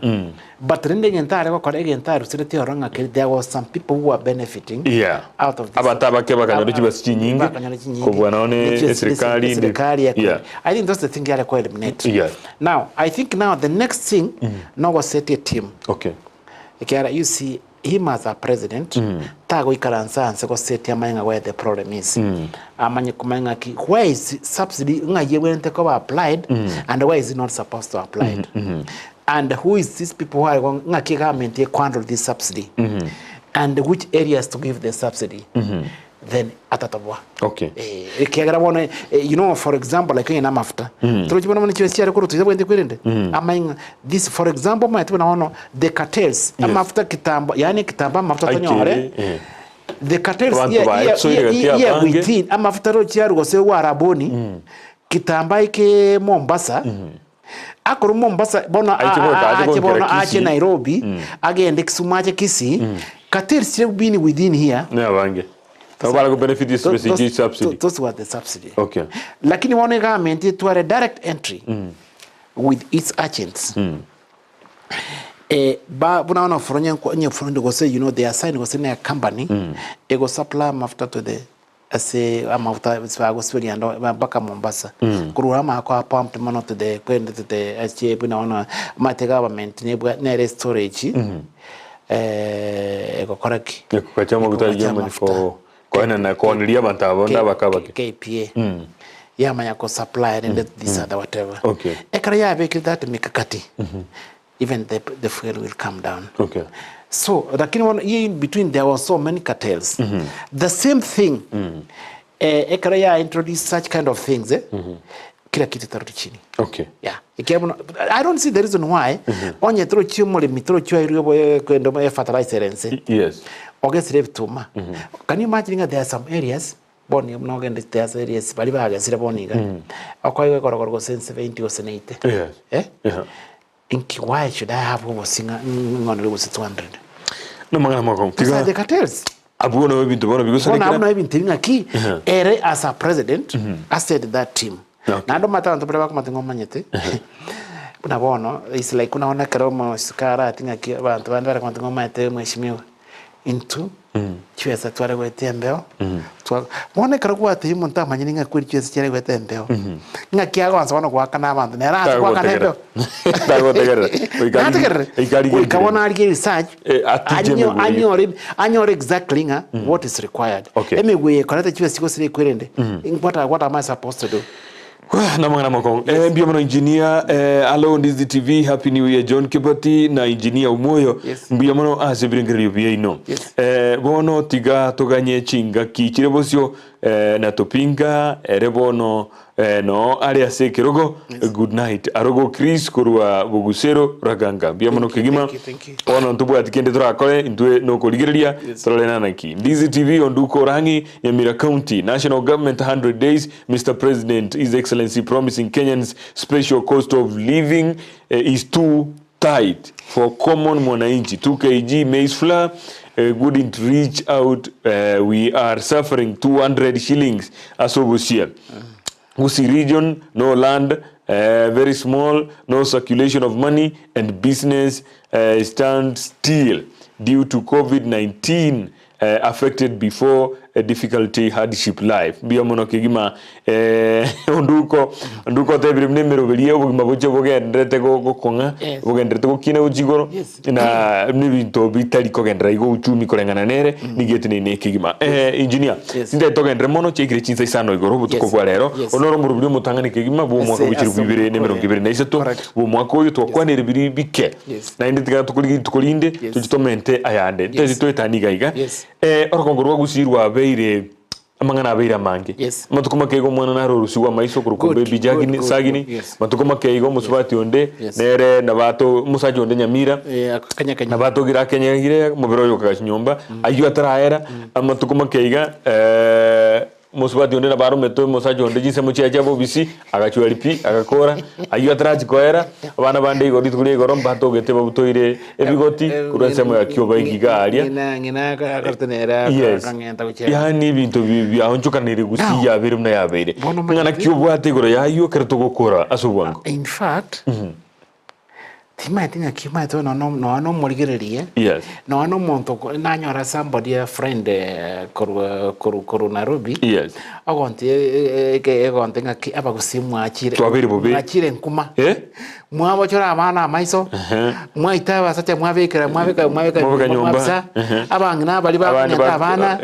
but rende ngentare ko kore ngentare usirete oranga ke there was some people who are benefiting out of this abataba ke bakanyoro kibasi nyingi ko bwana one serikali I think that's the thing yale ko eliminate. Now I think now the next thing no was set a team. Okay, ekera you see him as a president tago ikaransanse ko set amanya where the problem is amanya kumanya ki where is subsidy ngaye wente ko applied and why is it not supposed to applied and who is these people who are ngaki government e control this subsidy and which areas to give the subsidy then atatabwa. Okay. Kiagara bona you know, for example like in amafuta tulojibona mwana chiwesi ko tuze bwende kwirende amanya this for example mwana tubona the cartels amafuta kitambo yani kitamba amafuta tonyore the cartels yeah within amafuta ro chiaru go se waraboni kitamba ike Mombasa akuru Mombasa bona ache Nairobi agende Kisumu ache Kisii cartels bini within here na wange Go benefit this subsidy. Those were the subsidy. Okay. Lakini one government to a direct entry with its agents. Ba buna wana fronya nye frondo go say you know they assign go say a company e go supply mafuta to the say mafuta go sweli ando baka Mombasa. Kuruma kwa pump mano to the kwenda to the SJ buna wana mate government ne storage e go koraki. E ko chama gutaje for Koena na koonilia bantabo ndabakabake KPA yama yako supply and this other whatever. Okay. Ekara ya be that mikakati even the fuel will come down. Okay. So lakini one in between there were so many cartels. The same thing ekara ya introduce such kind of things kila kitu tarudi chini. Okay. Yeah. I don't see the reason why onye tro chimole mitro chwa iriyo kwendo fertilizer ense. Yes. Tuma. Can you imagine that there are some areas boni mnogende there are areas bali bagasira boniga akwaye korogorgo sense 70 or 80. Yes. Inki why should I have over singa ngone was 200? No magana mako. Tiga the cartels. Abuno ebintu bona because ona abuna ebintu ngaki ere as a president I said that team na ndo mata ndo preba kuma tingoma nyete kuna bono is like kuna ona karomo skara tinga ki abantu bandara kuma tingoma nyete mheshimiwa into chwesa tware gwete mbeo twa mone karagwa ati muntu amanyini nga kwiri chwesa cyare gwete mbeo nga kiagonza bono kwa kana abantu nera kwa kana mbeo tagotegera ikari kabona ari research anyore exactly nga what is required emegwe korata chwesa siko sire kwerende what am I supposed to do namangana makong mbio mano engineer hello Ndizi TV happy new year John Kibati na engineer Omwoyo mbio mano asebirengerio bia ino bono tiga toganye chinga kichire bosio na topinga bono no area sekerogo good night arogo Chris kurwa bugusero raganga mbio mano kigima bono ntubu atikende turakore intwe no koligeria torolena naki Ndizi TV onduko rangi Nyamira County national government 100 days Mr President His Excellency promising Kenyans special cost of living is too tight for common mwananchi 2 kg maize flour wouldn't reach out we are suffering 200 shillings as of here Gusii region no land very small no circulation of money and business stand still due to COVID-19 affected before a difficulty hardship life biya mono kigima onduko tebiri mnemero belie bugima boche bogendrete gokonga bogendrete gokina ujigoro na nibinto bitari kogendra igo uchumi korengana nere nigetine ne kigima engineer sinde togendre mono chekire chinsa isano igoro butuko kwa rero onoro murubiri mutangani kigima bo mwaka buchiri bibire nemero ngibire na iseto bo mwaka uyu twakwanire biri bike na indi tiga tukolinde tujitomente ayande tezi toetaniga iga orokongorwa gusirwa beire amangana abeira mange matukoma kego mwana na rorusiwa maiso kurukombe bijagini sagini matukoma kego musubati onde nere nabato musaji onde Nyamira kanya nabato gira Kenya gire mubiro yo kaganyomba ayu ataraera amatukoma kega musubati onde nabaro meto musaji onde jinse muchi ajabo bisi agachwa lipi agakora ayu ataraji koera abana bande igori tukuri igoro mbato gete babutoire ebigoti kurasemo yakyoba igigaria ngina kartenera kangenta kuche yani bintu bya onchukanire Gusii ya birimna ya beire ngana kyobwate igoro yayo kerto gukora asubwango in fact tima tinga kima to no morigererie no monto nanyora somebody a friend koru Nairobi agonte egonte ngaki abagusimwa achire nkuma mwabo chora abana maiso mwaita sacha mwabeka nyumba abangina bali abana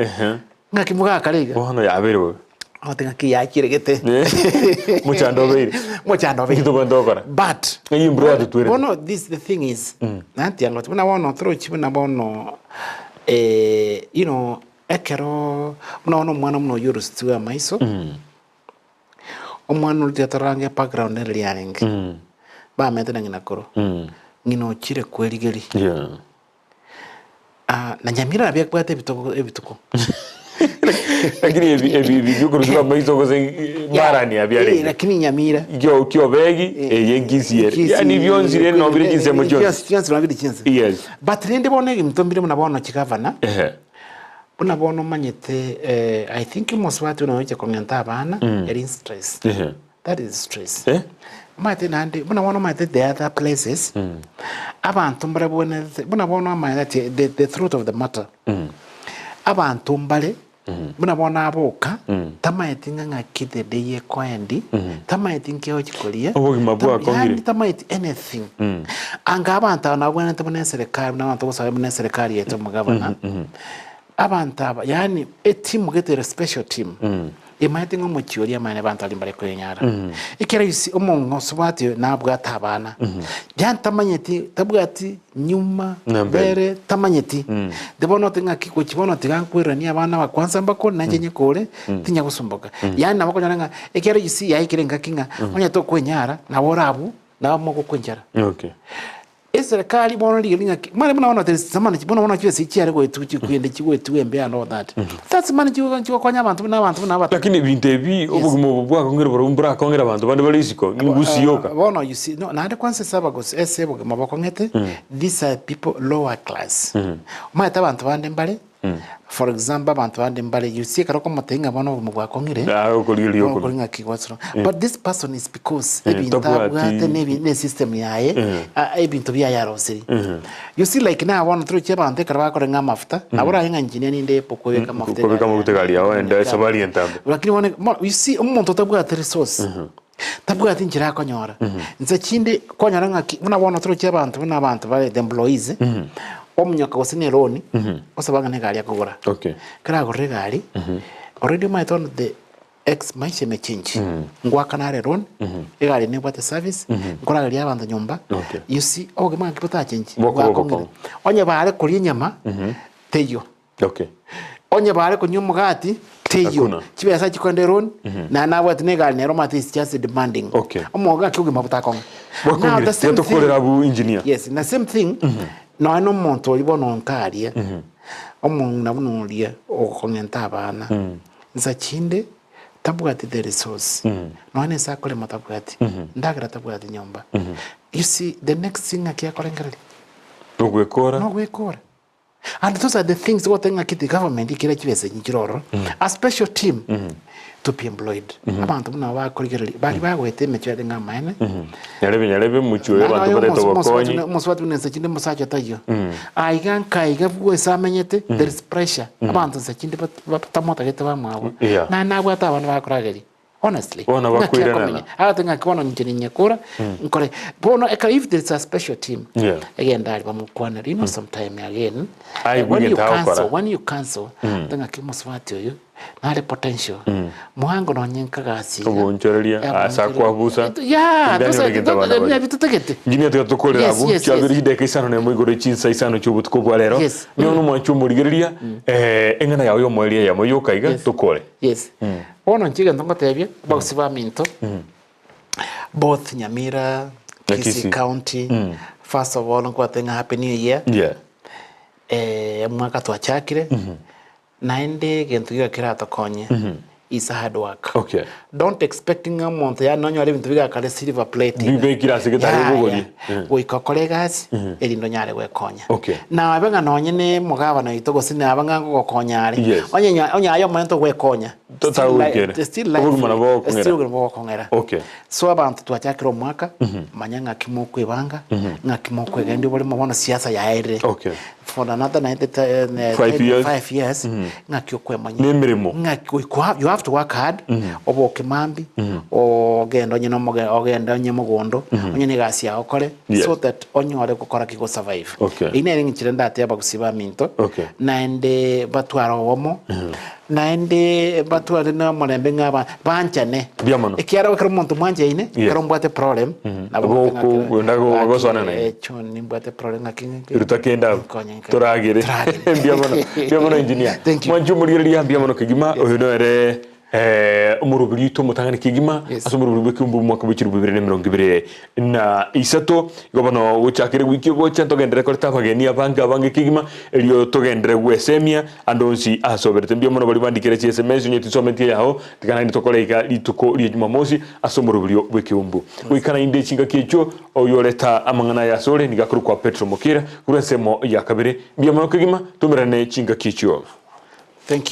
ngaki muga kaliga bono ya berewe atenga ki yakiregete muchando beire kitu bandokora but yimbro atutwere bono this the thing is nanti angot buna wono through chibuna bono you know ekero buna wono mwana mno yurustu maiso omwana ulitarange background learning ba metana ngina koro ngino chire kweligeri na Nyamira bya kwate ebituko lakini ebi yukurushwa maiso goze marani abyare lakini Nyamira kyo begi yengisire yani byonzire no biri kinse mojo yes no biri kinse but rende bonege mtombire muna bono chikavana buna bono manyete I think most watu no che komenta abana eri stress that is stress mate nande buna bono mate the other places abantu mbare buna bono mate the truth of the matter abantu mbale buna bona aboka tamayetinga ngakite deye kwendi tamayetinga ochikolia yani tamayetinga anything anga abantu nabona tabone serikali n'abantu bose bane serikali yeto mugabana abantu yani a team get a special team imayetinga mu chiori amane abantu ali mbare kwenyara ikera isi omongo sobati nabwa tabana jan tamanyeti tabwati nyuma bere tamanyeti debono tinga kiko chibono tigankwirani abana bakwanza mbako nanjenye kore tinya gusumboka yani nabako nyanga ikera isi yayikirenga kinga onya to kwenyara naborabu nabamo kwenjara serikali bono lilinga mane muna wana tsamana chibona wana chiwe sichare ko etuchi kuende chiwe tuembe and all that that's man chiwe konya abantu n'abantu lakini bintebi obugumo bwa kongera barumbura kongera abantu bande balisiko Gusii yoka bono you see no na kwanse saba go ese bogumo bakongete these are people lower class mata abantu bande mbale for example abantu bandi mbale you see karoko motenga bono mugwa kongire okulinga kiwatso but this person is because ebintu abwate ne system yae ebintu bya yarosiri you see like now one through chebante karaba korenga mafuta abura hinga engineer ninde pokoyeka mafuta kubika mafuta gali yawe enda sabari entambe lakini one you see umuntu tabwate resource tabwate njira konyora nze kindi konyora ngaki unabona through chebantu n'abantu bale the employees omunyoka wasine loan osabanga ne gali akugura okay kara gore gali already my turn the ex maisha me change ngwa kanare loan egali ne bwate service ngora gali abantu nyumba you see oge manga kipota change onye baale kuri nyama teyo okay onye baale kunyumugati teyo kibesa kikonde loan na nabwate ne gali ne roma is just demanding omoga kyuge mabuta kongo now the same thing abu engineer yes na same thing no ano monto libono nkaria omuntu nabunulia okongenta abana nza chinde tabwati the resource no ane sakole matabwati ndagira tabwati nyomba you see the next thing akiakorengereri no gwekora and those are the things what the government ikira kibese nyiroro a special team to be employed abantu buna bakorigereri bari bagwete mechwede ngamane nyarebe muchuye abantu bareto bakonyi muswatu nese kinde musacha tayo aigan kaiga bwo samenyete there is pressure abantu se kinde batamota gete bamwabo na nabwata abantu bakorageri honestly bona bakwirana atenga kibona njini nyekura nkore bona if there is a special team again dali bamukwana you know sometime again when you cancel tenga kimuswatu yo nale potential muhango no nyenka gasi ubonchereria asa kwabusa ya bitutegete njini tukolera abu cyabiri deke isano ne mwigoro cinsa isano cy'ubutko bwa rero niyo no mwacyumurigereria engana yawe yo mweria ya moyo kaiga tukore ono nchiga ndongotebye bagusiba minto both Nyamira Kisii County first of all nkwatenga happy new year mwaka twachakire naende gentu gikira tokonye is hard work don't expecting a month ya nonyo ari bintu bigakale silver plate bibe kira sekretari bugori goikokore gas erindo nyare gwekonya na abenga nonye ne mugaba na itogo sine abanga ngokonya ari onya ayo momento gwekonya still kongera so abantu twachakira mwaka manyanga kimoko ibanga ngakimoko gendi bole mabona siasa ya ere for another 5 years ngakyo manya nemirimo you have to work hard oboke mambi ogendo nyino ogendo nyemugondo onyene gasi ya okore so that onyore gukora kigo survive ine ngikire ndate abagusiba minto naende batwara omo naende batwara na morembe ngaba banchane ikiara wakero muntu mwanje ine kero mbate problem nabo ndago goswana na choni mbate problem ngakinge rutakenda turagire biamono engineer mwanjumuriria biamono kigima oyo no ere umurubiri to mutangana kigima asumurubiri bekumbu mwaka w'ikiru 2023 na isato gobano uchakire wiki bocha togendere korta bageni abange kigima elio togendere gwesemia andonsi asoberte mbio mono bali bandikire SMS nyeti somenti yaho tikana ndi tokoleka lituko lye Jumamosi asumurubiri w'Ekeumbu wikana inde chinga kicho oyoleta amangana ya sole nigakuru kwa Petro Mokira kurasemo ya kabire mbio mono kigima tumirane chinga kicho